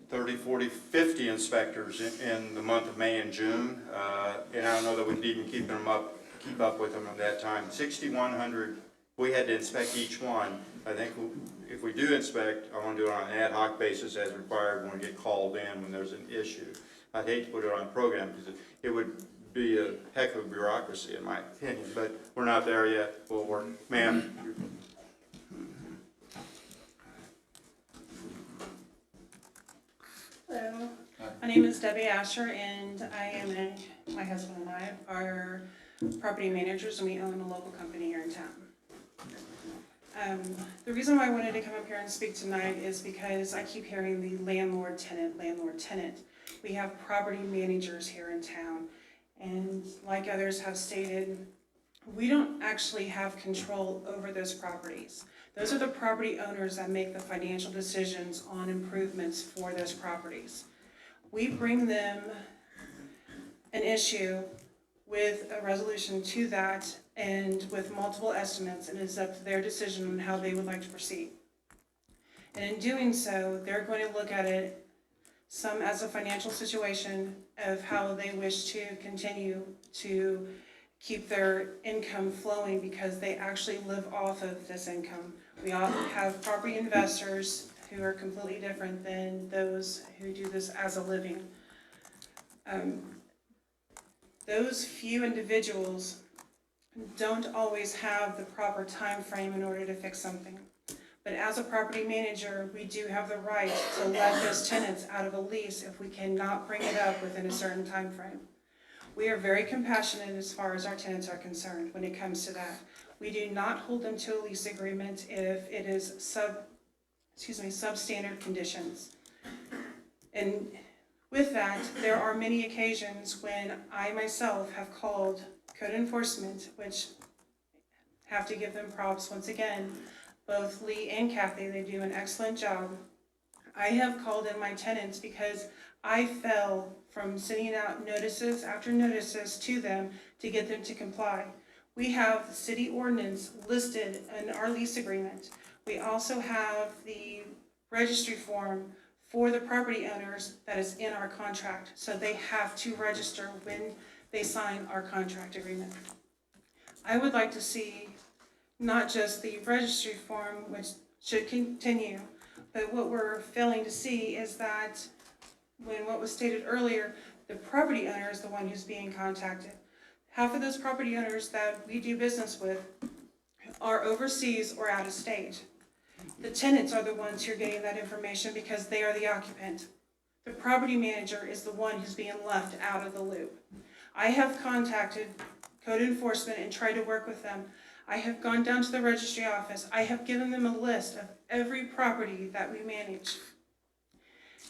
Speaker 1: 30, 40, 50 inspectors in the month of May and June. And I don't know that we'd even keep up with them at that time. 6,100, we had to inspect each one. I think if we do inspect, I want to do it on an ad hoc basis as required when we get called in when there's an issue. I'd hate to put it on a program because it would be a heck of a bureaucracy in my opinion, but we're not there yet. We'll work. Ma'am.
Speaker 16: Hello, my name is Debbie Asher, and my husband and I are property managers, and we own a local company here in town. The reason why I wanted to come up here and speak tonight is because I keep hearing the landlord-tenant, landlord-tenant. We have property managers here in town, and like others have stated, we don't actually have control over those properties. Those are the property owners that make the financial decisions on improvements for those properties. We bring them an issue with a resolution to that and with multiple estimates, and it's up to their decision on how they would like to proceed. And in doing so, they're going to look at it some as a financial situation of how they wish to continue to keep their income flowing because they actually live off of this income. We all have property investors who are completely different than those who do this as a living. Those few individuals don't always have the proper time frame in order to fix something. But as a property manager, we do have the right to let those tenants out of a lease if we cannot bring it up within a certain time frame. We are very compassionate as far as our tenants are concerned when it comes to that. We do not hold them to a lease agreement if it is substandard conditions. And with that, there are many occasions when I myself have called code enforcement, which have to give them props once again. Both Lee and Kathy, they do an excellent job. I have called in my tenants because I fell from sending out notices after notices to them to get them to comply. We have the city ordinance listed in our lease agreement. We also have the registry form for the property owners that is in our contract. So they have to register when they sign our contract agreement. I would like to see not just the registry form, which should continue, but what we're failing to see is that when what was stated earlier, the property owner is the one who's being contacted. Half of those property owners that we do business with are overseas or out of state. The tenants are the ones who are getting that information because they are the occupant. The property manager is the one who's being left out of the loop. I have contacted code enforcement and tried to work with them. I have gone down to the registry office. I have given them a list of every property that we manage.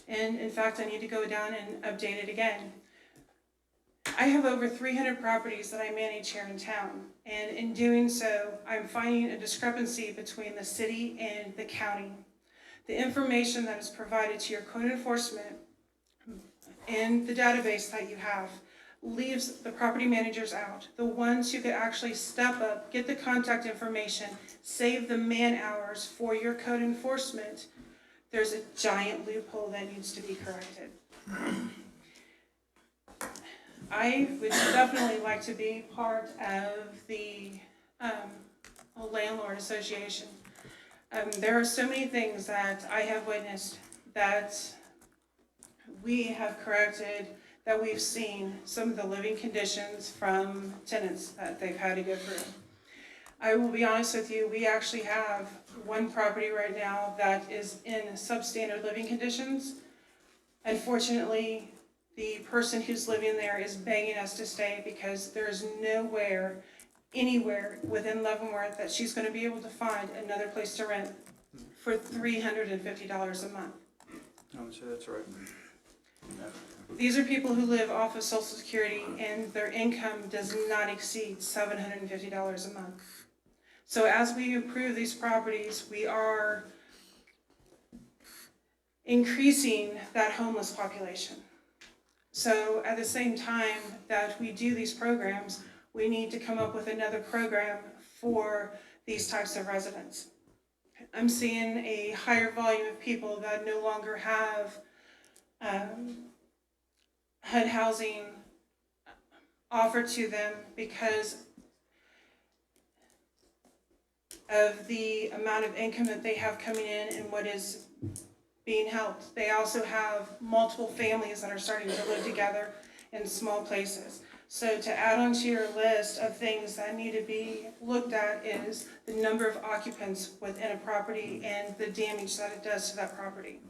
Speaker 16: And in fact, I need to go down and update it again. I have over 300 properties that I manage here in town. And in doing so, I'm finding a discrepancy between the city and the county. The information that is provided to your code enforcement in the database that you have leaves the property managers out. The ones who could actually step up, get the contact information, save the man hours for your code enforcement. There's a giant loophole that needs to be corrected. I would definitely like to be part of the landlord association. There are so many things that I have witnessed that we have corrected, that we've seen some of the living conditions from tenants that they've had to go through. I will be honest with you, we actually have one property right now that is in substandard living conditions. Unfortunately, the person who's living there is begging us to stay because there's nowhere, anywhere within Leavenworth that she's gonna be able to find another place to rent for $350 a month.
Speaker 1: I would say that's right.
Speaker 16: These are people who live off of Social Security and their income does not exceed $750 a month. So as we improve these properties, we are increasing that homeless population. So at the same time that we do these programs, we need to come up with another program for these types of residents. I'm seeing a higher volume of people that no longer have HUD housing offered to them because of the amount of income that they have coming in and what is being helped. They also have multiple families that are starting to live together in small places. So to add on to your list of things that need to be looked at is the number of occupants within a property and the damage that it does to that property.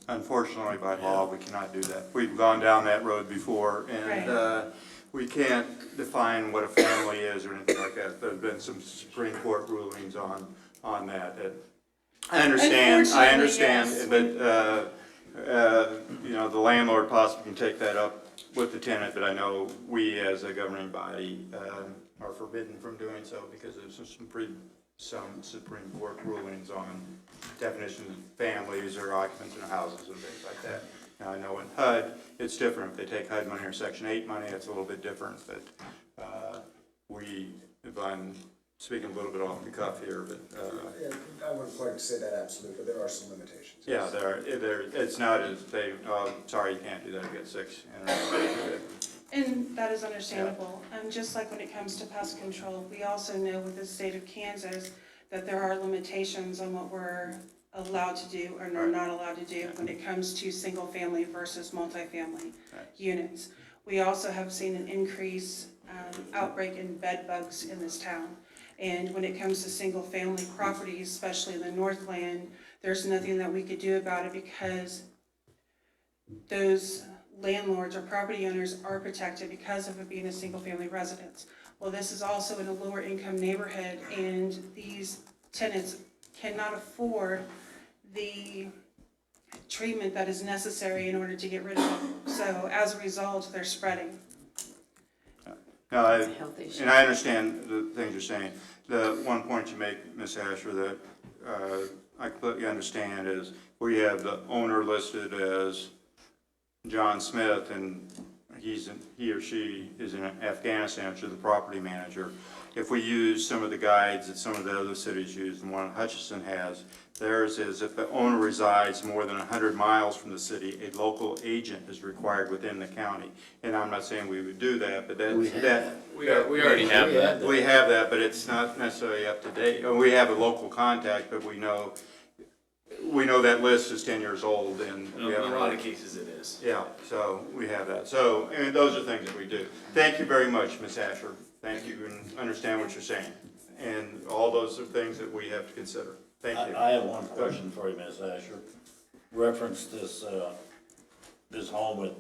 Speaker 1: Unfortunately, by law, we cannot do that. We've gone down that road before, and we can't define what a family is or anything like that. There've been some Supreme Court rulings on that. I understand,
Speaker 16: Yes.
Speaker 1: but, you know, the landlord possibly can take that up with the tenant, but I know we as a governing body are forbidden from doing so because there's some Supreme Court rulings on definitions of families or occupants in houses and things like that. Now, I know in HUD, it's different. If they take HUD money or Section 8 money, it's a little bit different, but if I'm speaking a little bit off the cuff here, but
Speaker 6: Yeah, I wouldn't quite say that absolute, but there are some limitations.
Speaker 1: yeah, it's not as they, oh, sorry, you can't do that, you get 6.
Speaker 16: And that is understandable. Just like when it comes to pest control, we also know with the state of Kansas that there are limitations on what we're allowed to do or not allowed to do when it comes to single family versus multifamily units. We also have seen an increase outbreak in bed bugs in this town. And when it comes to single family properties, especially in the Northland, there's nothing that we could do about it because those landlords or property owners are protected because of it being a single family residence. Well, this is also in a lower income neighborhood and these tenants cannot afford the treatment that is necessary in order to get rid of them. So as a result, they're spreading.
Speaker 1: No, and I understand the things you're saying. The one point you make, Ms. Asher, that I completely understand is we have the owner listed as John Smith, and he or she is in Afghanistan, which is the property manager. If we use some of the guides that some of the other cities use, and one Hutchinson has, theirs is if the owner resides more than 100 miles from the city, a local agent is required within the county. And I'm not saying we would do that, but
Speaker 4: We already have that.
Speaker 1: We have that, but it's not necessarily up to date. We have a local contact, but we know that list is 10 years old, and we have
Speaker 4: In a lot of cases it is.
Speaker 1: yeah, so we have that. So, I mean, those are things that we do. Thank you very much, Ms. Asher. Thank you, and understand what you're saying. And all those are things that we have to consider. Thank you.
Speaker 2: I have one question for you, Ms. Asher. Reference this home with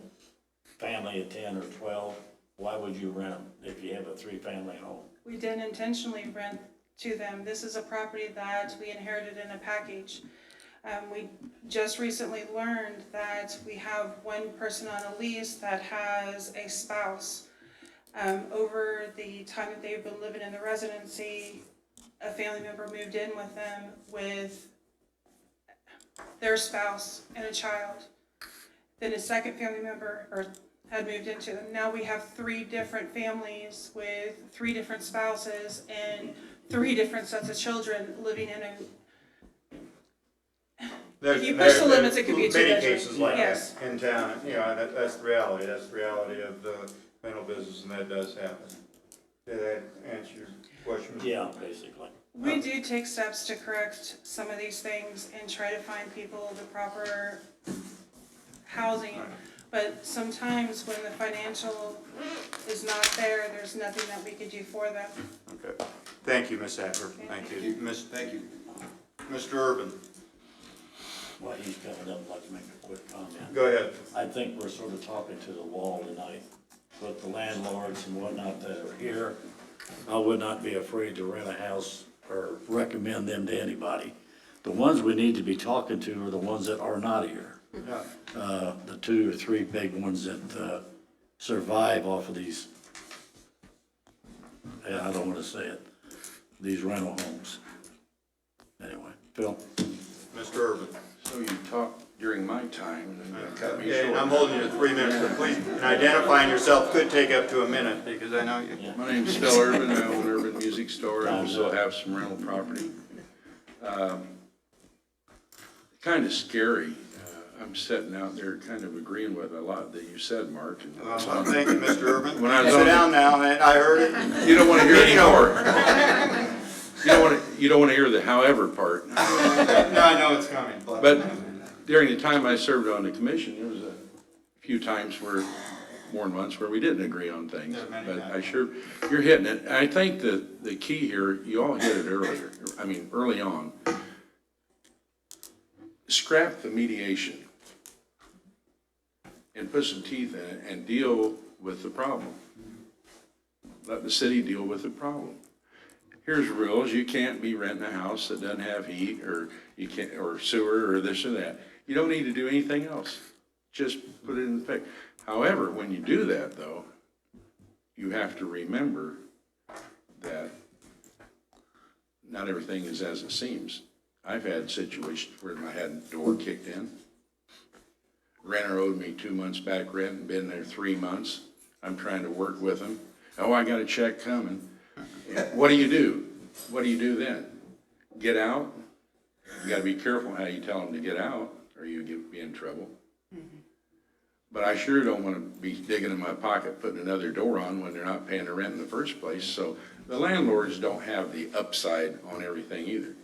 Speaker 2: family of 10 or 12. Why would you rent them if you have a 3-family home?
Speaker 16: We didn't intentionally rent to them. This is a property that we inherited in a package. We just recently learned that we have one person on a lease that has a spouse. Over the time that they've been living in the residency, a family member moved in with them with their spouse and a child. Then a second family member had moved into them. Now we have 3 different families with 3 different spouses and 3 different sets of children living in a. If you push the limits, it could be a 2-bedroom.
Speaker 1: Many cases like
Speaker 16: Yes.
Speaker 1: that in town, you know, that's the reality. That's the reality of the rental business, and that does happen. Did that answer your question?
Speaker 2: Yeah, basically.
Speaker 16: We do take steps to correct some of these things and try to find people the proper housing. But sometimes when the financial is not there, there's nothing that we could do for them.
Speaker 1: Okay. Thank you, Ms. Adler. Thank you.
Speaker 7: Thank you.
Speaker 1: Mr. Urban,
Speaker 2: While he's coming up, I'd like to make a quick comment.
Speaker 1: go ahead.
Speaker 2: I think we're sort of talking to the wall tonight, but the landlords and whatnot that are here, I would not be afraid to rent a house or recommend them to anybody. The ones we need to be talking to are the ones that are not here. The 2 or 3 big ones that survive off of these, I don't want to say it, these rental homes. Anyway, Phil?
Speaker 1: Mr. Urban.
Speaker 17: So you talked during my time and then cut me
Speaker 1: Okay,
Speaker 17: short.
Speaker 1: I'm holding you to 3 minutes, but please, and identifying yourself could take up to a minute, because I know you.
Speaker 17: My name's Phil Urban, I own Urban Music Store, I also have some rental property. Kind of scary, I'm sitting out there kind of agreeing with a lot that you said, Mark. And
Speaker 1: Well, thank you, Mr. Urban.
Speaker 17: When I was
Speaker 1: Sit
Speaker 17: on
Speaker 1: down now, man, I heard it.
Speaker 17: You don't want to hear
Speaker 1: Meeting
Speaker 17: anymore.
Speaker 1: over.
Speaker 17: You don't want to hear the however part.
Speaker 1: No, I know it's coming, but.
Speaker 17: But during the time I served on the commission, there was a few times where, more than once, where we didn't agree on things.
Speaker 1: Yeah, many
Speaker 17: But
Speaker 1: times.
Speaker 17: you're hitting it. And I think that the key here, you all hit it early on. Scrap the mediation and put some teeth in it and deal with the problem. Let the city deal with the problem. Here's rules, you can't be renting a house that doesn't have heat, or you can't, or sewer, or this or that. You don't need to do anything else, just put it in effect. However, when you do that though, you have to remember that not everything is as it seems. I've had situations where I had a door kicked in. Renter owed me 2 months back rent and been there 3 months. I'm trying to work with them. Oh, I got a check coming. What do you do? What do you do then? Get out? You gotta be careful how you tell them to get out, or you be in trouble. But I sure don't wanna be digging in my pocket, putting another door on when they're not paying the rent in the first place. So the landlords don't have the upside on everything either.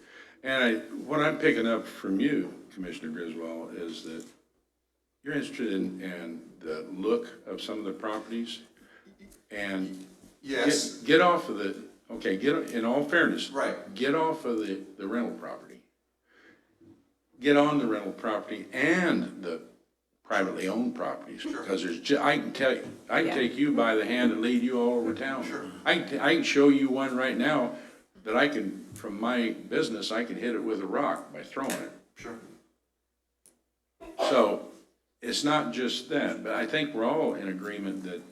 Speaker 17: And what I'm picking up from you, Commissioner Griswold, is that you're interested in the look of some of the properties, and
Speaker 7: Yes.
Speaker 17: get off of the, okay, in all fairness.
Speaker 7: Right.
Speaker 17: Get off of the rental property. Get on the rental property and the privately owned properties.
Speaker 7: Sure.
Speaker 17: Because I can tell you, I can take you by the hand and lead you all over town.
Speaker 7: Sure.
Speaker 17: I can show you one right now that I can, from my business, I can hit it with a rock by throwing it.
Speaker 7: Sure.
Speaker 17: So, it's not just that, but I think we're all in agreement that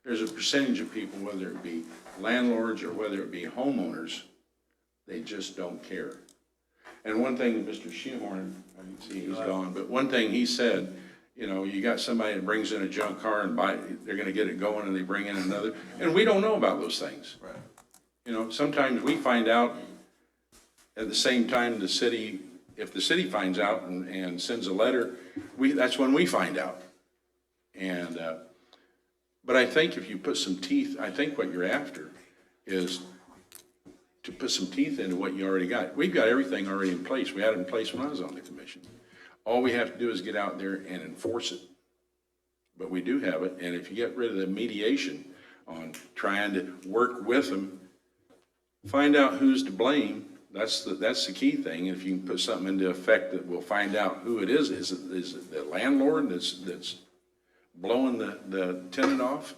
Speaker 17: there's a percentage of people, whether it be landlords or whether it be homeowners, they just don't care. And one thing that Mr. Shoehorn, I can see he's gone, but one thing he said, you know, you got somebody that brings in a junk car and they're gonna get it going and they bring in another, and we don't know about those things.
Speaker 7: Right.
Speaker 17: You know, sometimes we find out at the same time the city, if the city finds out and sends a letter, that's when we find out. And, but I think if you put some teeth, I think what you're after is to put some teeth into what you already got. We've got everything already in place. We had it in place when I was on the commission. All we have to do is get out there and enforce it. But we do have it, and if you get rid of the mediation on trying to work with them, find out who's to blame. That's the key thing. If you can put something into effect that will find out who it is. Is it the landlord that's blowing the tenant off?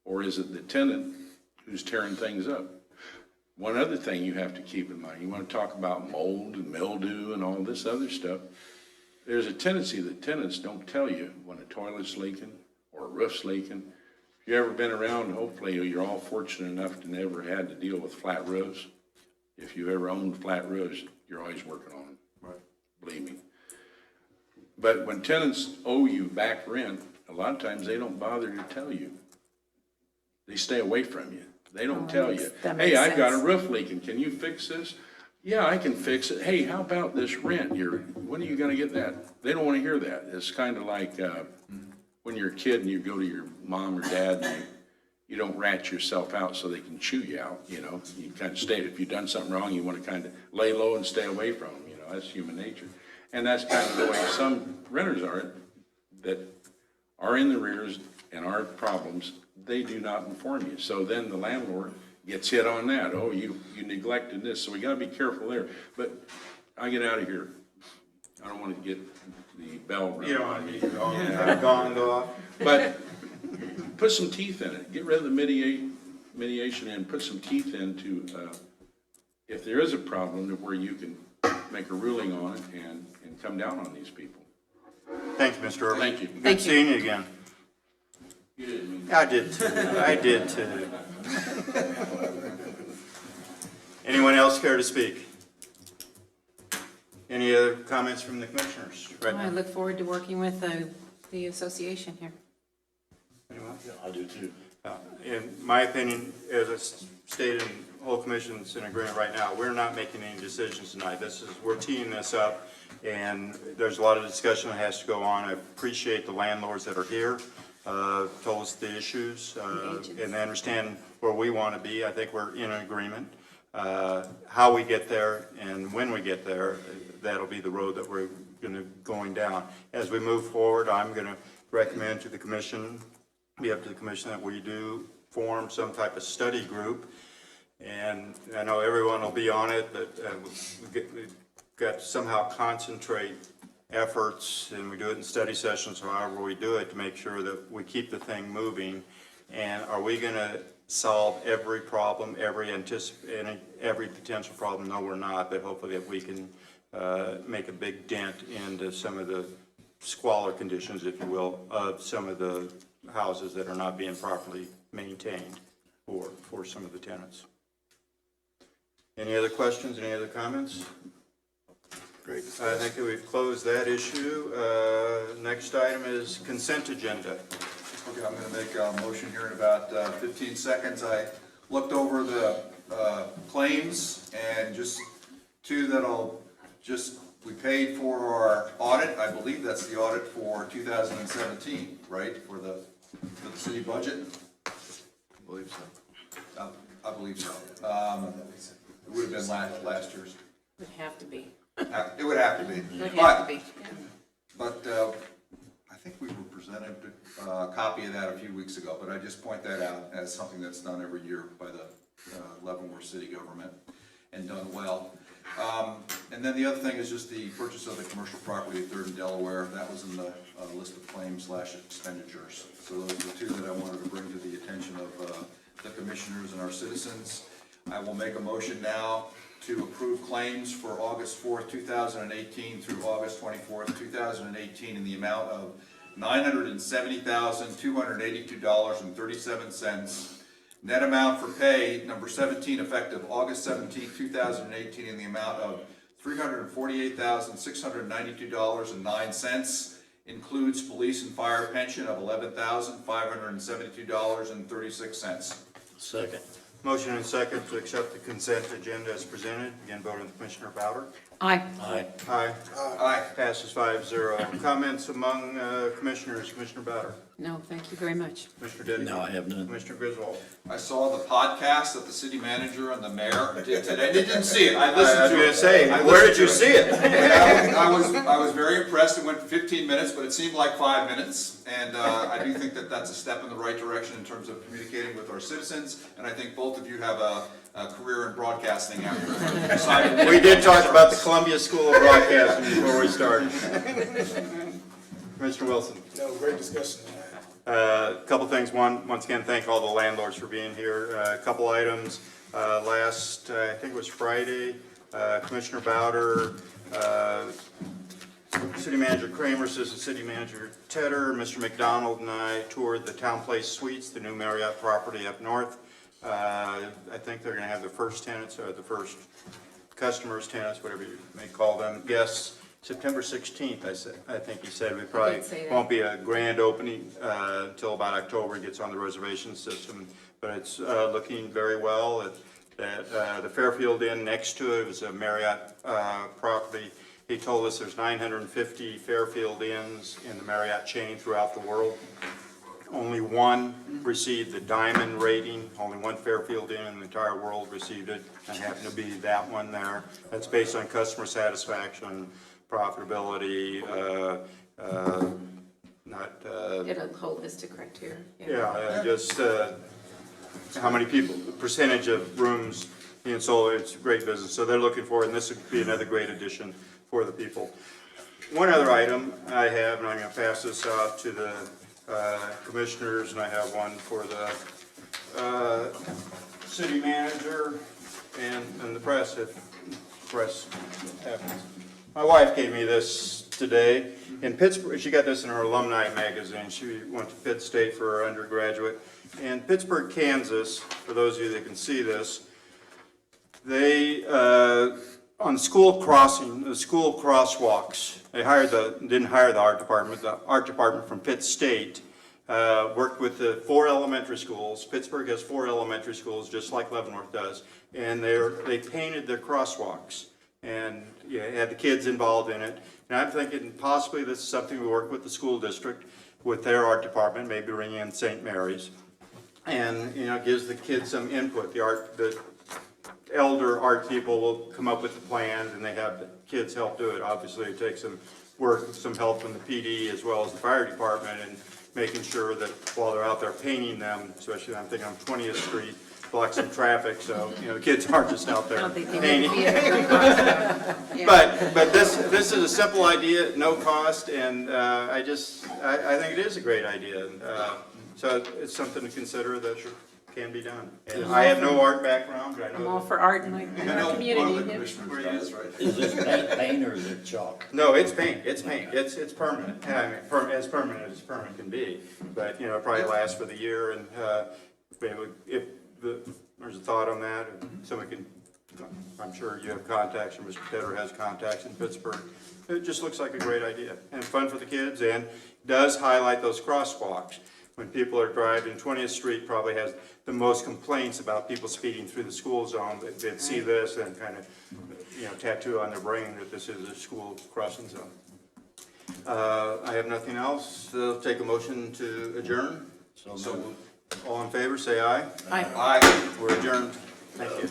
Speaker 17: Or is it the tenant who's tearing things up? One other thing you have to keep in mind, you want to talk about mold and mildew and all this other stuff. There's a tendency that tenants don't tell you when a toilet's leaking or a roof's leaking. If you've ever been around, hopefully you're all fortunate enough to never had to deal with flat roofs. If you've ever owned flat roofs, you're always working on them.
Speaker 7: Right.
Speaker 17: Believe me. But when tenants owe you back rent, a lot of times they don't bother to tell you. They stay away from you. They don't tell you, hey, I've got a roof leaking, can you fix this? Yeah, I can fix it. Hey, how about this rent? When are you gonna get that? They don't wanna hear that. It's kind of like when you're a kid and you go to your mom or dad and you don't rat yourself out so they can chew you out, you know? You kind of stay, if you've done something wrong, you wanna kind of lay low and stay away from them, you know? That's human nature. And that's kind of the way some renters are that are in the rears and are problems. They do not inform you. So then the landlord gets hit on that. Oh, you neglected this, so we gotta be careful there. But I get out of here. I don't wanna get the bell rung.
Speaker 1: You don't want me to go off.
Speaker 17: But put some teeth in it. Get rid of the mediation and put some teeth into, if there is a problem, where you can make a ruling on it and come down on these people.
Speaker 1: Thank you, Mr. Irvin.
Speaker 17: Thank you.
Speaker 1: Good seeing you again.
Speaker 17: You didn't mean
Speaker 1: I did too. I did too. Anyone else care to speak? Any other comments from the commissioners right
Speaker 9: I
Speaker 1: now?
Speaker 9: look forward to working with the association here.
Speaker 1: Anyone?
Speaker 2: I do too.
Speaker 1: In my opinion, as I stated, the whole commission's in agreement right now. We're not making any decisions tonight. We're teeing this up, and there's a lot of discussion that has to go on. I appreciate the landlords that are here, told us the issues, and they understand where we want to be. I think we're in agreement. How we get there and when we get there, that'll be the road that we're going down. As we move forward, I'm going to recommend to the commission, be up to the commission, that we do form some type of study group. And I know everyone will be on it, but we've got to somehow concentrate efforts, and we do it in study sessions, however we do it, to make sure that we keep the thing moving. And are we going to solve every problem, every potential problem? No, we're not, but hopefully that we can make a big dent into some of the squalor conditions, if you will, of some of the houses that are not being properly maintained for some of the tenants. Any other questions, any other comments?
Speaker 12: Great.
Speaker 1: I think that we've closed that issue. Next item is consent agenda.
Speaker 7: Okay, I'm gonna make a motion here in about 15 seconds. I looked over the claims, and just two that'll we paid for our audit. I believe that's the audit for 2017, right? For the city budget? I believe so. I believe so. It would have been last year's.
Speaker 9: Would have to be.
Speaker 7: It would have to be.
Speaker 9: Would have to be.
Speaker 7: But I think we were presented a copy of that a few weeks ago, but I just point that out as something that's done every year by the Leavenworth city government, and done well. And then the other thing is just the purchase of the commercial property at 3rd and Delaware. That was in the list of claims / expenditures. So those are the two that I wanted to bring to the attention of the commissioners and our citizens. I will make a motion now to approve claims for August 4th, 2018 through August 24th, 2018 in the amount of $970,282.37. Net amount for pay, number 17, effective August 17th, 2018 in the amount of $348,692.09. Includes police and fire pension of $11,572.36.
Speaker 2: Second.
Speaker 1: Motion and second to accept the consent agenda as presented. Again, voting with Commissioner Bowder.
Speaker 9: Aye.
Speaker 2: Aye.
Speaker 1: Aye.
Speaker 7: Aye.
Speaker 1: Passes 5-0. Comments among commissioners? Commissioner Bowder.
Speaker 9: No, thank you very much.
Speaker 1: Commissioner Denny.
Speaker 2: No, I have none.
Speaker 1: Commissioner Griswold.
Speaker 7: I saw the podcast that the city manager and the mayor did today. Didn't see it. I
Speaker 1: I
Speaker 7: listened
Speaker 1: was
Speaker 7: to it.
Speaker 1: going to say,
Speaker 7: I
Speaker 1: where
Speaker 7: listened
Speaker 1: did you
Speaker 7: to
Speaker 1: see it?
Speaker 7: I was very impressed. It went 15 minutes, but it seemed like 5 minutes. And I do think that that's a step in the right direction in terms of communicating with our citizens. And I think both of you have a career in broadcasting after deciding.
Speaker 1: We did talk about the Columbia School of Broadcasting before we started. Commissioner Wilson.
Speaker 12: No, great discussion.
Speaker 1: A couple things. One, once again, thank all the landlords for being here. A couple items. Last, I think it was Friday, Commissioner Bowder, City Manager Kramer, Assistant City Manager Tedder, Mr. McDonald, and I toured the Town Place Suites, the new Marriott property up north. I think they're going to have the first tenants, or the first customers, tenants, whatever you may call them, guests, September 16th, I think he said. We probably won't be a grand opening until about October. It gets on the reservation system, but it's looking very well. The Fairfield Inn next to it is a Marriott property. He told us there's 950 Fairfield Inns in the Marriott chain throughout the world. Only one received the diamond rating. Only one Fairfield Inn in the entire world received it. I happen to be that one there. That's based on customer satisfaction, profitability,
Speaker 9: Get a holistic criteria.
Speaker 1: yeah, just how many people, the percentage of rooms in solar, it's a great business, so they're looking for it, and this would be another great addition for the people. One other item I have, and I'm gonna pass this out to the commissioners, and I have one for the city manager and the press, if press happens. My wife gave me this today. In Pittsburgh, she got this in her alumni magazine. She went to Pitt State for her undergraduate. In Pittsburgh, Kansas, for those of you that can see this, they, on school crossing, the school crosswalks, they didn't hire the art department from Pitt State, worked with the 4 elementary schools. Pittsburgh has 4 elementary schools, just like Leavenworth does, and they painted their crosswalks and had the kids involved in it. And I'm thinking possibly this is something we work with the school district, with their art department, maybe bring in St. Mary's, and gives the kids some input. The elder art people will come up with the plans, and they have the kids help do it. Obviously, it takes some work, some help from the PD as well as the fire department, and making sure that while they're out there painting them, especially I'm thinking on 20th Street, block some traffic, so, the kids aren't just out there painting. But this is a simple idea, no cost, and I think it is a great idea. So it's something to consider that can be done. And I have no art background, but I
Speaker 9: I'm
Speaker 1: know.
Speaker 9: all for art in my community.
Speaker 2: Is this paint or is it chalk?
Speaker 1: No, it's paint, it's permanent. I mean, as permanent as permanent can be, but, it probably lasts for the year, and if there's a thought on that, and somebody can, I'm sure you have contacts, or Mr. Tedder has contacts in Pittsburgh. It just looks like a great idea, and fun for the kids, and does highlight those crosswalks. When people are driving, 20th Street probably has the most complaints about people speeding through the school zone. They'd see this and kind of, tattoo on their brain that this is a school crossing zone. I have nothing else. I'll take a motion to adjourn. So all in favor, say aye.
Speaker 9: Aye.
Speaker 7: Aye.
Speaker 1: We're adjourned. Thank you.